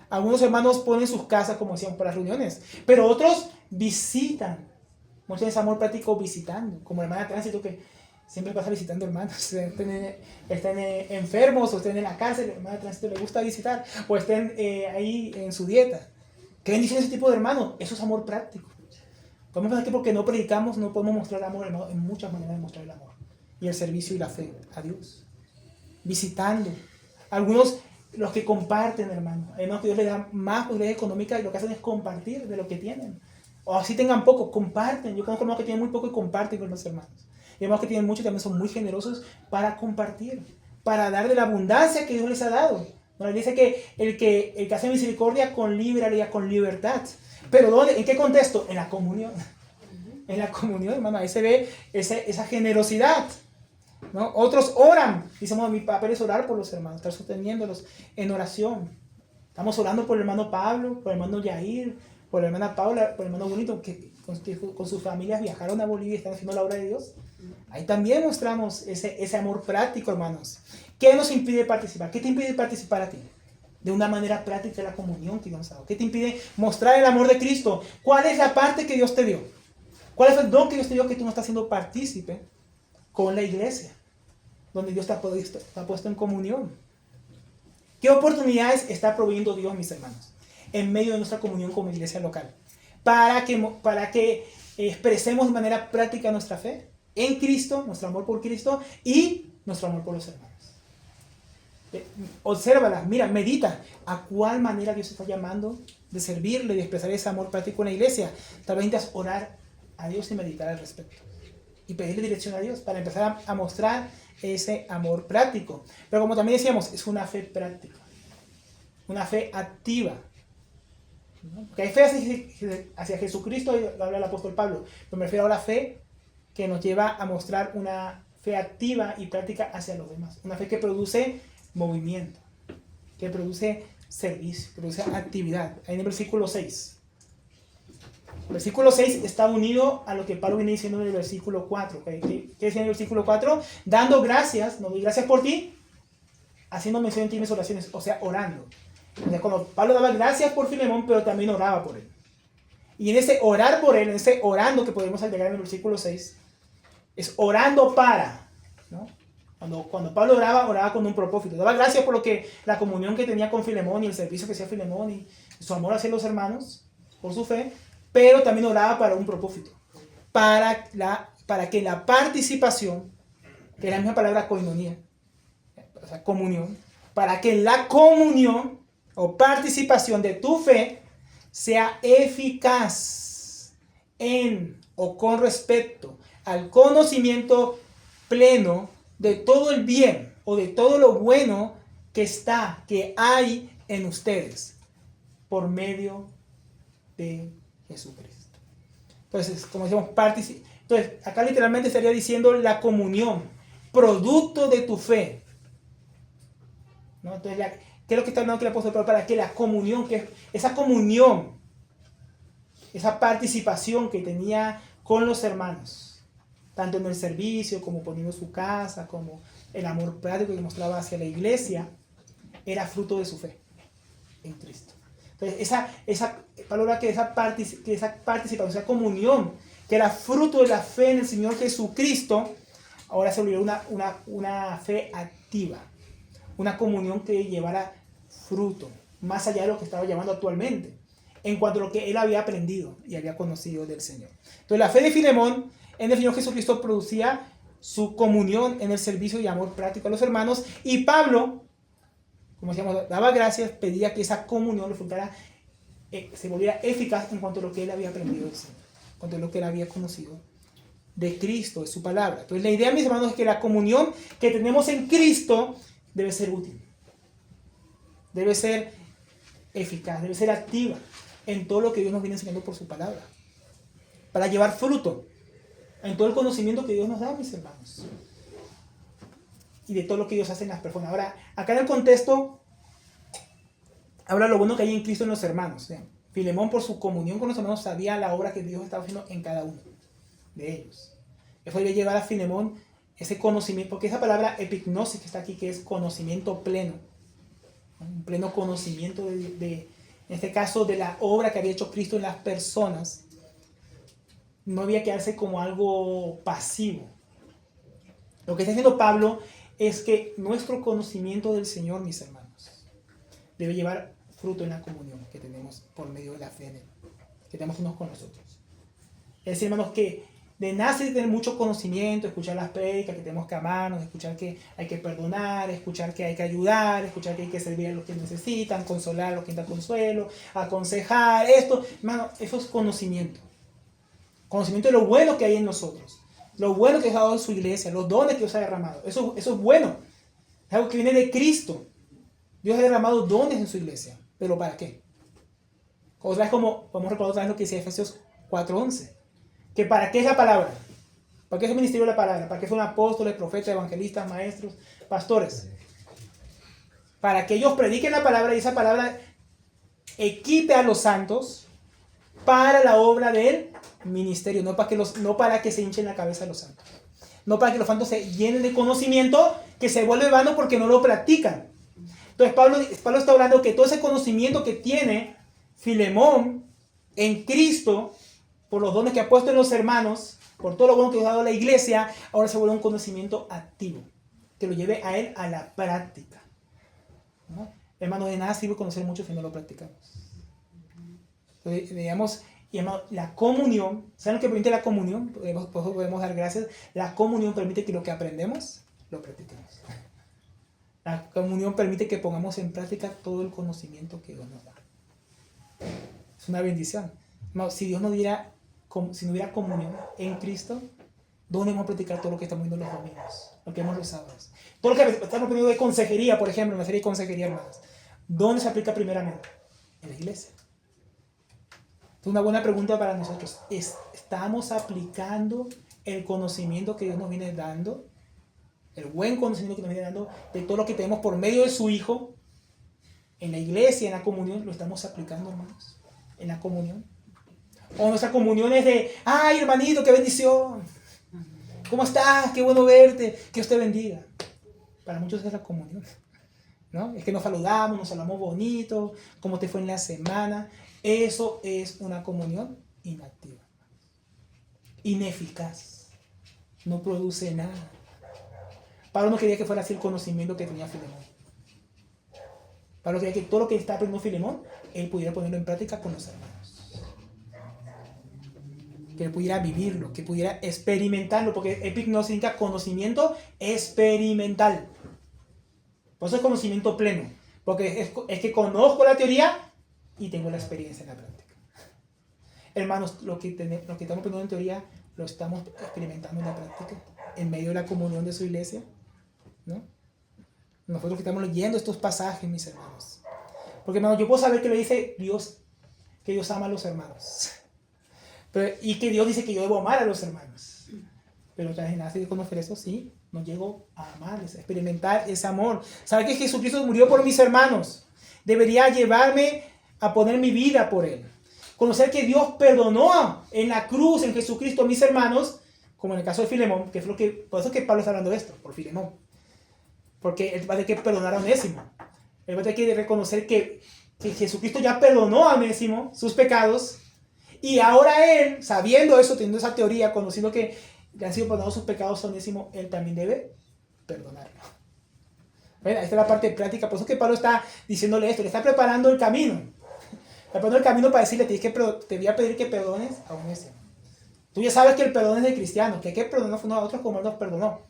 S3: Algunos hermanos ponen sus casas, como decíamos, para reuniones, pero otros visitan. Muestran ese amor práctico visitando, como la hermana Tránsito, que siempre pasa visitando hermanos. Estén enfermos o estén en la cárcel, la hermana Tránsito le gusta visitar, o estén ahí en su dieta. ¿Qué bendición ese tipo de hermanos? Eso es amor práctico. Podemos pensar que porque no predicamos no podemos mostrar el amor, hermano. Hay muchas maneras de mostrar el amor y el servicio y la fe a Dios. Visitando. Algunos, los que comparten, hermano. Además que Dios les da más posibilidades económicas y lo que hacen es compartir de lo que tienen. O así tengan poco, comparten. Yo conozco hermanos que tienen muy poco y comparten con los hermanos. Y hermanos que tienen mucho y también son muy generosos para compartir, para dar de la abundancia que Dios les ha dado. Bueno, dice que el que hace misericordia con liberalidad, con libertad. Pero ¿dónde? ¿En qué contexto? En la comunión. En la comunión, hermano, ahí se ve esa generosidad, ¿no? Otros oran. Dicemos, mi papel es orar por los hermanos, estar sosteniéndolos en oración. Estamos orando por el hermano Pablo, por el hermano Yair, por la hermana Paula, por el hermano Bonito, que con sus familias viajaron a Bolivia y están haciendo la obra de Dios. Ahí también mostramos ese amor práctico, hermanos. ¿Qué nos impide participar? ¿Qué te impide participar a ti? De una manera práctica de la comunión que Dios nos ha dado. ¿Qué te impide mostrar el amor de Cristo? ¿Cuál es la parte que Dios te dio? ¿Cuál es el don que Dios te dio que tú no estás siendo partícipe con la iglesia? Donde Dios te ha puesto en comunión. ¿Qué oportunidades está proveyendo Dios, mis hermanos? En medio de nuestra comunión como iglesia local. Para que expresemos de manera práctica nuestra fe en Cristo, nuestro amor por Cristo y nuestro amor por los hermanos. Obsérvala, mira, medita a cuál manera Dios está llamando de servirle, de expresar ese amor práctico en la iglesia. Tal vez necesitas orar a Dios y meditar al respecto. Y pedirle dirección a Dios para empezar a mostrar ese amor práctico. Pero como también decíamos, es una fe práctica. Una fe activa. ¿No? Porque hay fe hacia Jesucristo, lo habla el apóstol Pablo. Pero me refiero a la fe que nos lleva a mostrar una fe activa y práctica hacia los demás. Una fe que produce movimiento, que produce servicio, produce actividad. Ahí en el versículo 6. El versículo 6 está unido a lo que Pablo viene diciendo en el versículo 4. ¿Qué decía en el versículo 4? Dando gracias, no doy gracias por ti, haciendo mención en ti mis oraciones, o sea, orando. O sea, cuando Pablo daba gracias por Filemón, pero también oraba por él. Y en ese orar por él, en ese orando que podemos agregar en el versículo 6, es orando para, ¿no? Cuando Pablo oraba con un propósito. Daba gracias por la comunión que tenía con Filemón y el servicio que hacía Filemón y su amor hacia los hermanos, por su fe, pero también oraba para un propósito. Para que la participación, que es la misma palabra koinonía, o sea, comunión, para que la comunión o participación de tu fe sea eficaz en o con respecto al conocimiento pleno de todo el bien o de todo lo bueno que hay en ustedes por medio de Jesucristo. Entonces, como decimos, entonces, acá literalmente estaría diciendo la comunión, producto de tu fe. ¿No? Entonces, ¿qué es lo que está hablando aquí el apóstol Pablo? Para que la comunión, esa comunión, esa participación que tenía con los hermanos, tanto en el servicio, como poniendo su casa, como el amor práctico que mostraba hacia la iglesia, era fruto de su fe en Cristo. Entonces, Pablo habla que esa participación, esa comunión, que era fruto de la fe en el Señor Jesucristo, ahora se volvió una fe activa. Una comunión que llevara fruto, más allá de lo que estaba llamando actualmente, en cuanto a lo que él había aprendido y había conocido del Señor. Entonces la fe de Filemón en el Señor Jesucristo producía su comunión en el servicio y amor práctico a los hermanos, y Pablo, como decíamos, daba gracias, pedía que esa comunión resultara, se volviera eficaz en cuanto a lo que él había aprendido del Señor, en cuanto a lo que él había conocido de Cristo, de su palabra. Entonces la idea, mis hermanos, es que la comunión que tenemos en Cristo debe ser útil, debe ser eficaz, debe ser activa en todo lo que Dios nos viene enseñando por su palabra, para llevar fruto en todo el conocimiento que Dios nos da, mis hermanos, y de todo lo que Dios hace en las personas. Ahora, acá en el contexto habla lo bueno que hay en Cristo en los hermanos. Filemón, por su comunión con los hermanos, sabía la obra que Dios estaba haciendo en cada uno de ellos. Eso debe llevar a Filemón ese conocimiento, porque esa palabra epignosis que está aquí, que es conocimiento pleno, un pleno conocimiento en este caso de la obra que había hecho Cristo en las personas, no había que quedarse como algo pasivo. Lo que está diciendo Pablo es que nuestro conocimiento del Señor, mis hermanos, debe llevar fruto en la comunión que tenemos por medio de la fe en Él, que tenemos unos con los otros. Es decir, hermanos, que de nace tener mucho conocimiento, escuchar las prédicas, que tenemos que amarnos, escuchar que hay que perdonar, escuchar que hay que ayudar, escuchar que hay que servir a los que necesitan, consolar a los que necesitan consuelo, aconsejar, esto, hermano, eso es conocimiento. Conocimiento de lo bueno que hay en nosotros, lo bueno que Dios ha dado en su iglesia, los dones que Dios ha derramado. Eso es bueno. Es algo que viene de Cristo. Dios ha derramado dones en su iglesia. ¿Pero para qué? Otra vez, como vamos a recordar otra vez lo que decía Efesios 4:11. Que para qué es la palabra. ¿Para qué es el ministerio de la palabra? ¿Para qué son apóstoles, profetas, evangelistas, maestros, pastores? Para que ellos prediquen la palabra y esa palabra equipe a los santos para la obra del ministerio, no para que se hinchen la cabeza los santos, no para que los santos se llenen de conocimiento que se vuelve vano porque no lo practican. Entonces Pablo está hablando que todo ese conocimiento que tiene Filemón en Cristo, por los dones que ha puesto en los hermanos, por todo lo bueno que ha dado a la iglesia, ahora se vuelve un conocimiento activo, que lo lleve a él a la práctica, ¿no? Hermano, de nada sirve conocer mucho si no lo practicamos. Entonces, digamos, y hermano, la comunión, ¿saben lo que permite la comunión? Por eso podemos dar gracias. La comunión permite que lo que aprendemos, lo practiquemos. La comunión permite que pongamos en práctica todo el conocimiento que Dios nos da. Es una bendición. Hermano, si Dios no diera, si no hubiera comunión en Cristo, ¿dónde vamos a practicar todo lo que estamos viendo los domingos? Lo que hemos los sábados. Todo lo que estamos aprendiendo de consejería, por ejemplo, en la serie de consejería, hermanos. ¿Dónde se aplica primeramente? En la iglesia. Es una buena pregunta para nosotros. ¿Estamos aplicando el conocimiento que Dios nos viene dando? El buen conocimiento que nos viene dando de todo lo que tenemos por medio de su Hijo en la iglesia, en la comunión. ¿Lo estamos aplicando, hermanos? En la comunión. O nuestra comunión es de, ay, hermanito, qué bendición. ¿Cómo estás? Qué bueno verte. Que Dios te bendiga. Para muchos es la comunión, ¿no? Es que nos saludamos, nos hablamos bonito, cómo te fue en la semana. Eso es una comunión inactiva, ineficaz, no produce nada. Pablo no quería que fuera así el conocimiento que tenía Filemón. Pablo quería que todo lo que está aprendiendo Filemón, él pudiera ponerlo en práctica con los hermanos. Que él pudiera vivirlo, que pudiera experimentarlo, porque epignosis significa conocimiento experimental. Por eso es conocimiento pleno, porque es que conozco la teoría y tengo la experiencia en la práctica. Hermanos, lo que estamos aprendiendo en teoría, lo estamos experimentando en la práctica, en medio de la comunión de su iglesia, ¿no? Nosotros que estamos leyendo estos pasajes, mis hermanos. Porque, hermanos, yo puedo saber que le dice Dios, que Dios ama a los hermanos. Y que Dios dice que yo debo amar a los hermanos. Pero otra vez, nace de conocer eso, sí, no llego a amarles, a experimentar ese amor. Saber que Jesucristo murió por mis hermanos debería llevarme a poner mi vida por él. Conocer que Dios perdonó en la cruz, en Jesucristo, a mis hermanos, como en el caso de Filemón, que es por eso es que Pablo está hablando de esto, por Filemón. Porque él va a tener que perdonar a Onésimo. Él va a tener que reconocer que Jesucristo ya perdonó a Onésimo sus pecados. Y ahora él, sabiendo eso, teniendo esa teoría, conociendo que le han sido perdonados sus pecados a Onésimo, él también debe perdonarlo. Bueno, esta es la parte práctica, por eso que Pablo está diciéndole esto, le está preparando el camino. Está preparando el camino para decirle, te voy a pedir que perdones a Onésimo. Tú ya sabes que el perdón es de cristiano, que hay que perdonar a otros como Él nos perdonó.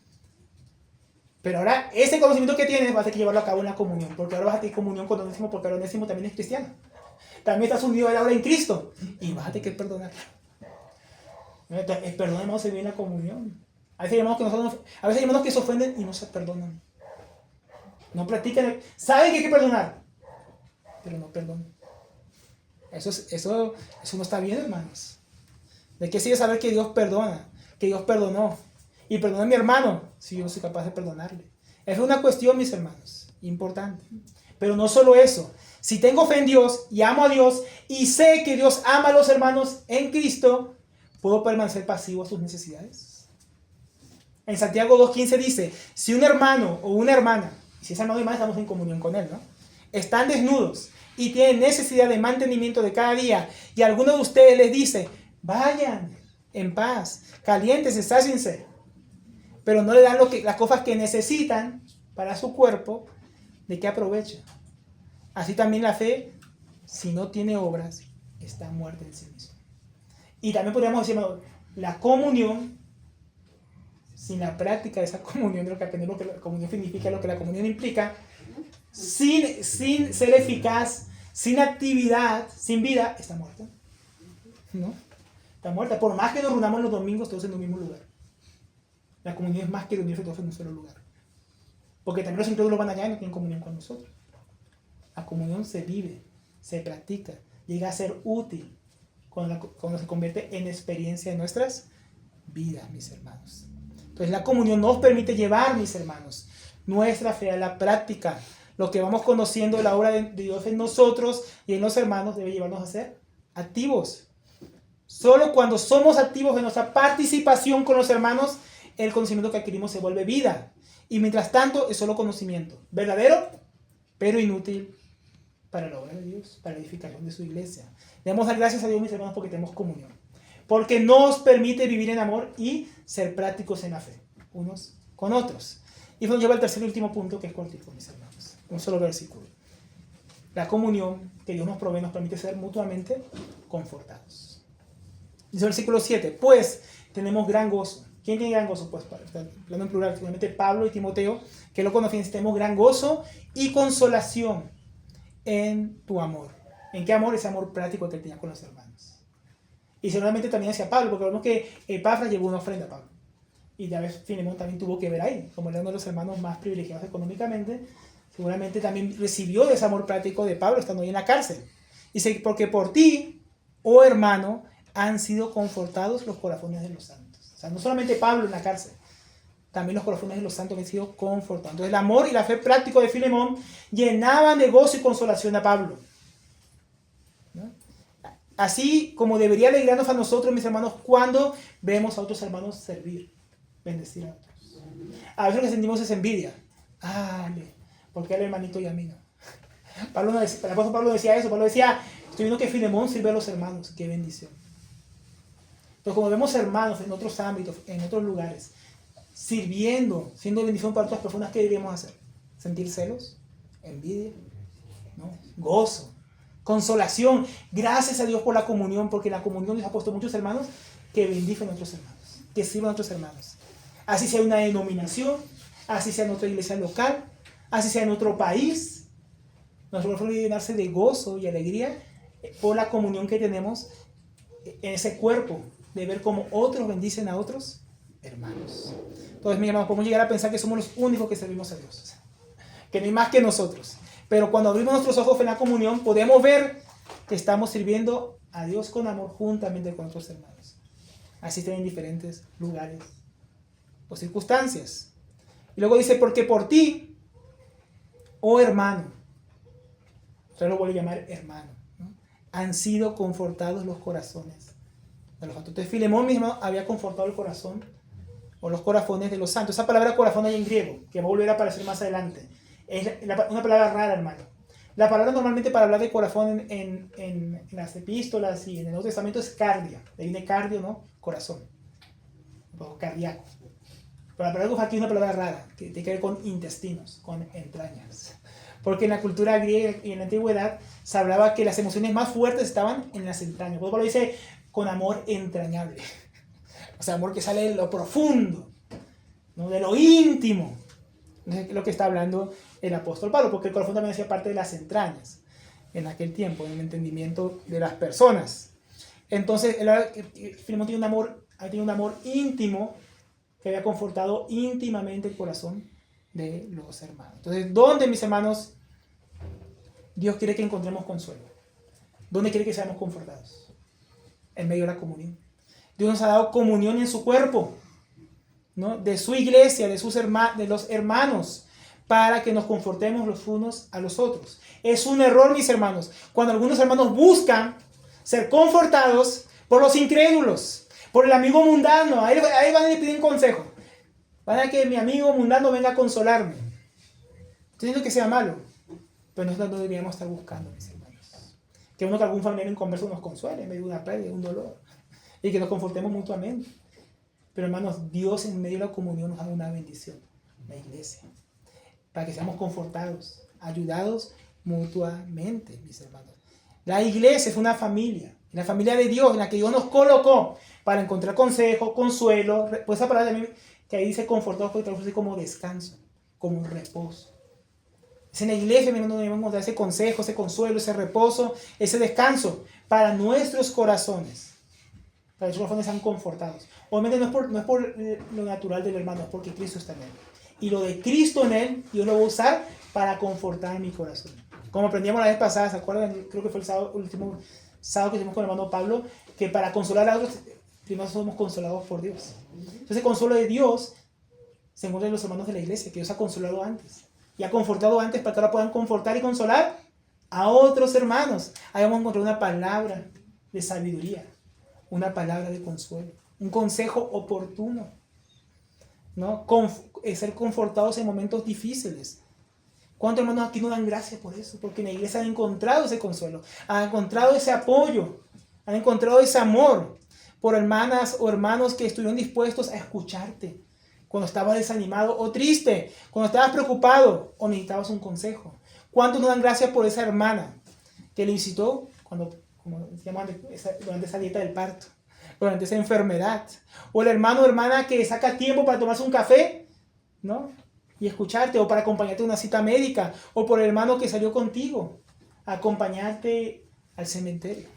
S3: Pero ahora, ese conocimiento que tienes vas a tener que llevarlo a cabo en la comunión, porque ahora vas a tener comunión con Onésimo, porque ahora Onésimo también es cristiano. También estás unido a él ahora en Cristo, y vas a tener que perdonar. El perdón, hermanos, se vive en la comunión. A veces hay hermanos que se ofenden y no se perdonan. No practican, saben que hay que perdonar, pero no perdonan. Eso no está bien, hermanos. ¿De qué sirve saber que Dios perdona? Que Dios perdonó. Y perdona a mi hermano si yo soy capaz de perdonarle. Esa es una cuestión, mis hermanos, importante. Pero no solo eso. Si tengo fe en Dios y amo a Dios y sé que Dios ama a los hermanos en Cristo, ¿puedo permanecer pasivo a sus necesidades? En Santiago 2.15 dice, si un hermano o una hermana, y si es hermano y hermana estamos en comunión con él, ¿no? Están desnudos y tienen necesidad de mantenimiento de cada día, y alguno de ustedes les dice, vayan en paz, caliéntense, sáciense, pero no le dan las cosas que necesitan para su cuerpo, ¿de qué aprovecha? Así también la fe, si no tiene obras, está muerta en sí misma. Y también podríamos decir, la comunión, sin la práctica de esa comunión, de lo que aprendemos que la comunión significa, lo que la comunión implica, sin ser eficaz, sin actividad, sin vida, está muerta. ¿No? Está muerta. Por más que nos reunamos los domingos todos en un mismo lugar. La comunión es más que reunirse todos en un solo lugar. Porque también los incrédulos van allá y no tienen comunión con nosotros. La comunión se vive, se practica, llega a ser útil cuando se convierte en experiencia en nuestras vidas, mis hermanos. Entonces la comunión nos permite llevar, mis hermanos, nuestra fe a la práctica. Lo que vamos conociendo de la obra de Dios en nosotros y en los hermanos debe llevarnos a ser activos. Solo cuando somos activos en nuestra participación con los hermanos, el conocimiento que adquirimos se vuelve vida. Y mientras tanto es solo conocimiento, verdadero, pero inútil para la obra de Dios, para la edificación de su iglesia. Debemos dar gracias a Dios, mis hermanos, porque tenemos comunión. Porque nos permite vivir en amor y ser prácticos en la fe, unos con otros. Y eso nos lleva al tercer y último punto, que es cortito, mis hermanos. Un solo versículo. La comunión que Dios nos provee nos permite ser mutuamente confortados. Dice el versículo 7, pues tenemos gran gozo. ¿Quién tiene gran gozo? Pues, hablando en plural, finalmente Pablo y Timoteo, que lo conocen, tenemos gran gozo y consolación en tu amor. ¿En qué amor? Ese amor práctico que tenía con los hermanos. Y seguramente también hacia Pablo, porque vemos que Epafras llevó una ofrenda a Pablo. Y ya ves, Filemón también tuvo que ver ahí, como era uno de los hermanos más privilegiados económicamente, seguramente también recibió ese amor práctico de Pablo estando ahí en la cárcel. Dice, porque por ti, oh hermano, han sido confortados los corazones de los santos. O sea, no solamente Pablo en la cárcel, también los corazones de los santos han sido confortados. Entonces el amor y la fe práctico de Filemón llenaban de gozo y consolación a Pablo. ¿No? Así como debería alegrarnos a nosotros, mis hermanos, cuando vemos a otros hermanos servir, bendecir a otros. A veces lo que sentimos es envidia. ¿Por qué al hermanito y a mí no? El apóstol Pablo decía eso. Pablo decía, estoy viendo que Filemón sirve a los hermanos. Qué bendición. Entonces, como vemos hermanos en otros ámbitos, en otros lugares, sirviendo, siendo bendición para otras personas, ¿qué deberíamos hacer? ¿Sentir celos? ¿Envidia? ¿No? Gozo, consolación. Gracias a Dios por la comunión, porque la comunión les ha puesto muchos hermanos que bendicen a otros hermanos, que sirvan a otros hermanos. Así sea una denominación, así sea en otra iglesia local, así sea en otro país. Nosotros debemos llenarse de gozo y alegría por la comunión que tenemos en ese cuerpo, de ver cómo otros bendicen a otros hermanos. Entonces, mis hermanos, podemos llegar a pensar que somos los únicos que servimos a Dios, que no hay más que nosotros. Pero cuando abrimos nuestros ojos en la comunión, podemos ver que estamos sirviendo a Dios con amor juntamente con otros hermanos. Así estén en diferentes lugares o circunstancias. Y luego dice, porque por ti, oh hermano, yo lo voy a llamar hermano, ¿no? Han sido confortados los corazones de los santos. Entonces Filemón mismo había confortado el corazón o los corazones de los santos. Esa palabra corazón hay en griego, que va a volver a aparecer más adelante. Es una palabra rara, hermano. La palabra normalmente para hablar de corazón en las epístolas y en el Nuevo Testamento es cardia. De ahí viene cardio, ¿no? Corazón. O cardíaco. Pero la palabra aquí es una palabra rara, que tiene que ver con intestinos, con entrañas. Porque en la cultura griega y en la antigüedad se hablaba que las emociones más fuertes estaban en las entrañas. Por eso Pablo dice, con amor entrañable. O sea, amor que sale de lo profundo, ¿no? De lo íntimo. Es lo que está hablando el apóstol Pablo, porque el corazón también hacía parte de las entrañas en aquel tiempo, en el entendimiento de las personas. Entonces, Filemón tenía un amor íntimo que había confortado íntimamente el corazón de los hermanos. Entonces, ¿dónde, mis hermanos, Dios quiere que encontremos consuelo? ¿Dónde quiere que seamos confortados? En medio de la comunión. Dios nos ha dado comunión en su cuerpo, ¿no? De su iglesia, de los hermanos, para que nos confortemos los unos a los otros. Es un error, mis hermanos, cuando algunos hermanos buscan ser confortados por los incrédulos, por el amigo mundano. Ahí van y le piden consejo. Van a que mi amigo mundano venga a consolarme. Estoy diciendo que sea malo, pero nosotros no deberíamos estar buscando, mis hermanos. Que algún familiar inconverso nos consuele en medio de una pérdida, de un dolor, y que nos confortemos mutuamente. Pero hermanos, Dios en medio de la comunión nos da una bendición, la iglesia, para que seamos confortados, ayudados mutuamente, mis hermanos. La iglesia es una familia, la familia de Dios, en la que Dios nos colocó para encontrar consejo, consuelo. Pues esa palabra también que ahí dice confortados, puede traducirse como descanso, como reposo. Es en la iglesia, mi hermano, debemos encontrar ese consejo, ese consuelo, ese reposo, ese descanso para nuestros corazones. Para que sus corazones sean confortados. Obviamente no es por lo natural del hermano, es porque Cristo está en él. Y lo de Cristo en él, Dios lo va a usar para confortar mi corazón. Como aprendíamos la vez pasada, ¿se acuerdan? Creo que fue el último sábado que hicimos con el hermano Pablo, que para consolar a otros, primero somos consolados por Dios. Entonces el consuelo de Dios se encuentra en los hermanos de la iglesia, que Dios ha consolado antes. Y ha confortado antes para que ahora puedan confortar y consolar a otros hermanos. Ahí vamos a encontrar una palabra de sabiduría, una palabra de consuelo, un consejo oportuno, ¿no? Ser confortados en momentos difíciles. ¿Cuántos hermanos aquí no dan gracias por eso? Porque en la iglesia han encontrado ese consuelo, han encontrado ese apoyo, han encontrado ese amor por hermanas o hermanos que estuvieron dispuestos a escucharte cuando estabas desanimado o triste, cuando estabas preocupado o necesitabas un consejo. ¿Cuántos no dan gracias por esa hermana que le visitó durante esa dieta del parto, durante esa enfermedad? O el hermano o hermana que saca tiempo para tomarse un café, ¿no? Y escucharte, o para acompañarte a una cita médica, o por el hermano que salió contigo a acompañarte al cementerio,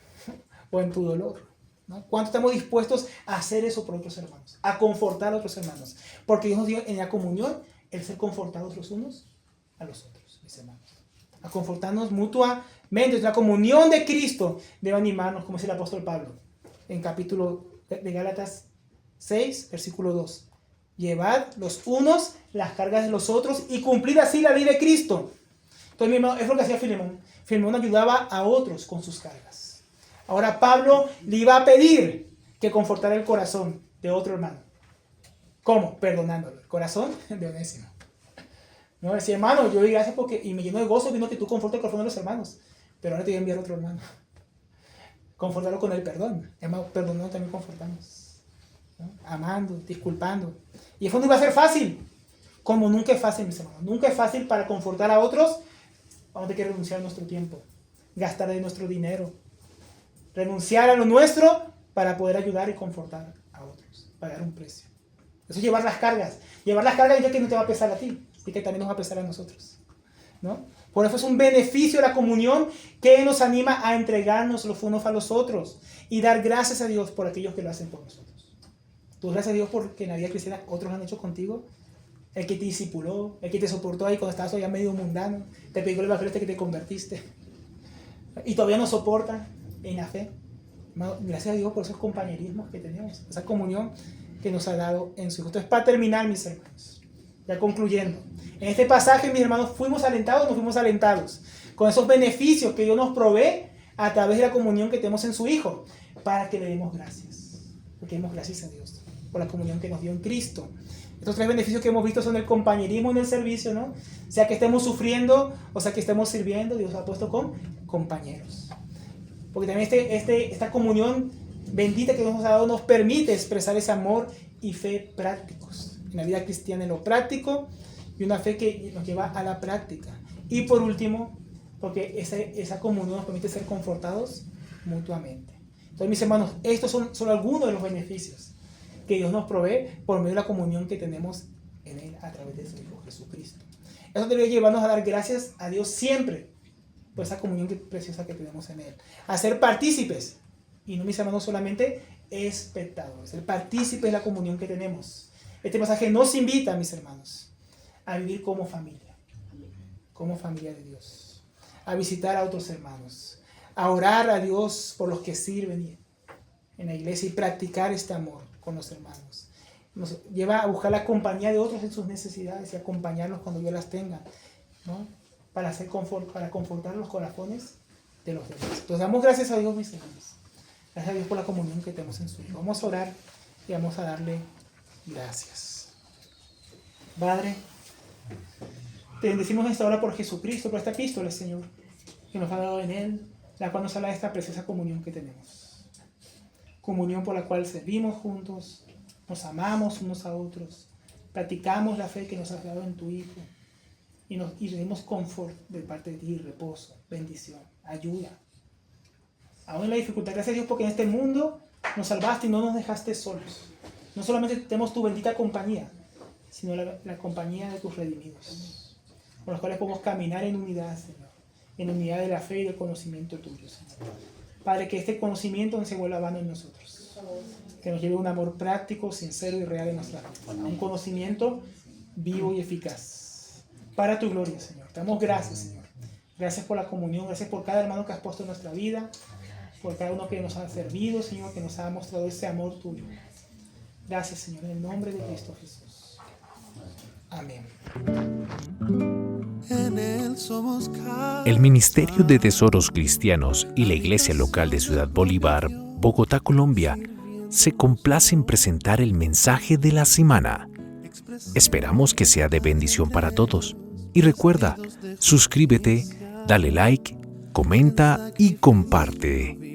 S3: o en tu dolor, ¿no? ¿Cuánto estamos dispuestos a hacer eso por otros hermanos? A confortar a otros hermanos. Porque Dios nos dio en la comunión el ser confortados los unos a los otros, mis hermanos. A confortarnos mutuamente. La comunión de Cristo debe animarnos, como dice el apóstol Pablo, en capítulo de Gálatas 6, versículo 2. Llevad los unos las cargas de los otros y cumplid así la ley de Cristo. Entonces, mi hermano, es lo que hacía Filemón. Filemón ayudaba a otros con sus cargas. Ahora Pablo le iba a pedir que confortara el corazón de otro hermano. ¿Cómo? Perdonándolo. El corazón de Onésimo. No, decía, hermano, yo doy gracias y me lleno de gozo viendo que tú confortas el corazón de los hermanos. Pero ahora te voy a enviar otro hermano. Confortarlo con el perdón. Hermano, perdonando también confortamos, ¿no? Amando, disculpando. Y eso no iba a ser fácil. Como nunca es fácil, mis hermanos. Nunca es fácil para confortar a otros. Vamos a tener que renunciar a nuestro tiempo. Gastar de nuestro dinero. Renunciar a lo nuestro para poder ayudar y confortar a otros. Pagar un precio. Eso es llevar las cargas. Llevar las cargas ya que no te va a pesar a ti. Y que también nos va a pesar a nosotros, ¿no? Por eso es un beneficio la comunión que nos anima a entregarnos los unos a los otros y dar gracias a Dios por aquellos que lo hacen por nosotros. Tú gracias a Dios porque en la vida cristiana otros han hecho contigo. El que te discipuló, el que te soportó ahí cuando estabas todavía medio mundano, te pidió el evangelio que te convertiste y todavía nos soporta en la fe. Gracias a Dios por esos compañerismos que tenemos, esa comunión que nos ha dado en su Hijo. Entonces, para terminar, mis hermanos, ya concluyendo, en este pasaje, mis hermanos, fuimos alentados con esos beneficios que Dios nos provee a través de la comunión que tenemos en su Hijo, para que le demos gracias. Porque demos gracias a Dios por la comunión que nos dio en Cristo. Estos tres beneficios que hemos visto son el compañerismo en el servicio, ¿no? Sea que estemos sufriendo o sea que estemos sirviendo, Dios ha puesto con compañeros. Porque también esta comunión bendita que Dios nos ha dado nos permite expresar ese amor y fe prácticos. en la vida cristiana en lo práctico y una fe que nos lleva a la práctica. Y por último, porque esa comunión nos permite ser confortados mutuamente. Entonces, mis hermanos, estos son solo algunos de los beneficios que Dios nos provee por medio de la comunión que tenemos en Él a través de su Hijo Jesucristo. Eso debe llevarnos a dar gracias a Dios siempre por esa comunión preciosa que tenemos en Él. A ser partícipes, y no, mis hermanos, solamente espectadores. Ser partícipes de la comunión que tenemos. Este pasaje nos invita, mis hermanos, a vivir como familia de Dios, a visitar a otros hermanos, a orar a Dios por los que sirven en la iglesia y practicar este amor con los hermanos. Nos lleva a buscar la compañía de otros en sus necesidades y acompañarlos cuando ellos las tengan, ¿no? Para confortar los corazones de los demás. Entonces damos gracias a Dios, mis hermanos. Gracias a Dios por la comunión que tenemos en su Hijo. Vamos a orar y vamos a darle gracias. Padre, te bendecimos en esta hora por Jesucristo, por esta epístola, Señor, que nos ha dado en Él, la cual nos habla de esta preciosa comunión que tenemos. Comunión por la cual servimos juntos, nos amamos unos a otros, practicamos la fe que nos has dado en tu Hijo y recibimos confort de parte de ti, reposo, bendición, ayuda. Aún en la dificultad, gracias a Dios porque en este mundo nos salvaste y no nos dejaste solos. No solamente tenemos tu bendita compañía, sino la compañía de tus redimidos, con los cuales podemos caminar en unidad, Señor, en unidad de la fe y del conocimiento tuyo, Señor. Padre, que este conocimiento no se vuelva vano en nosotros, que nos lleve a un amor práctico, sincero y real en nuestra vida, a un conocimiento vivo y eficaz, para tu gloria, Señor. Te damos gracias, Señor. Gracias por la comunión, gracias por cada hermano que has puesto en nuestra vida, por cada uno que nos ha servido, Señor, que nos ha mostrado ese amor tuyo. Gracias, Señor, en el nombre de Cristo Jesús. Amén.
S2: El Ministerio de Tesoros Cristianos y la Iglesia Local de Ciudad Bolívar, Bogotá, Colombia, se complace en presentar el mensaje de la semana. Esperamos que sea de bendición para todos. Y recuerda, suscríbete, dale like, comenta y comparte.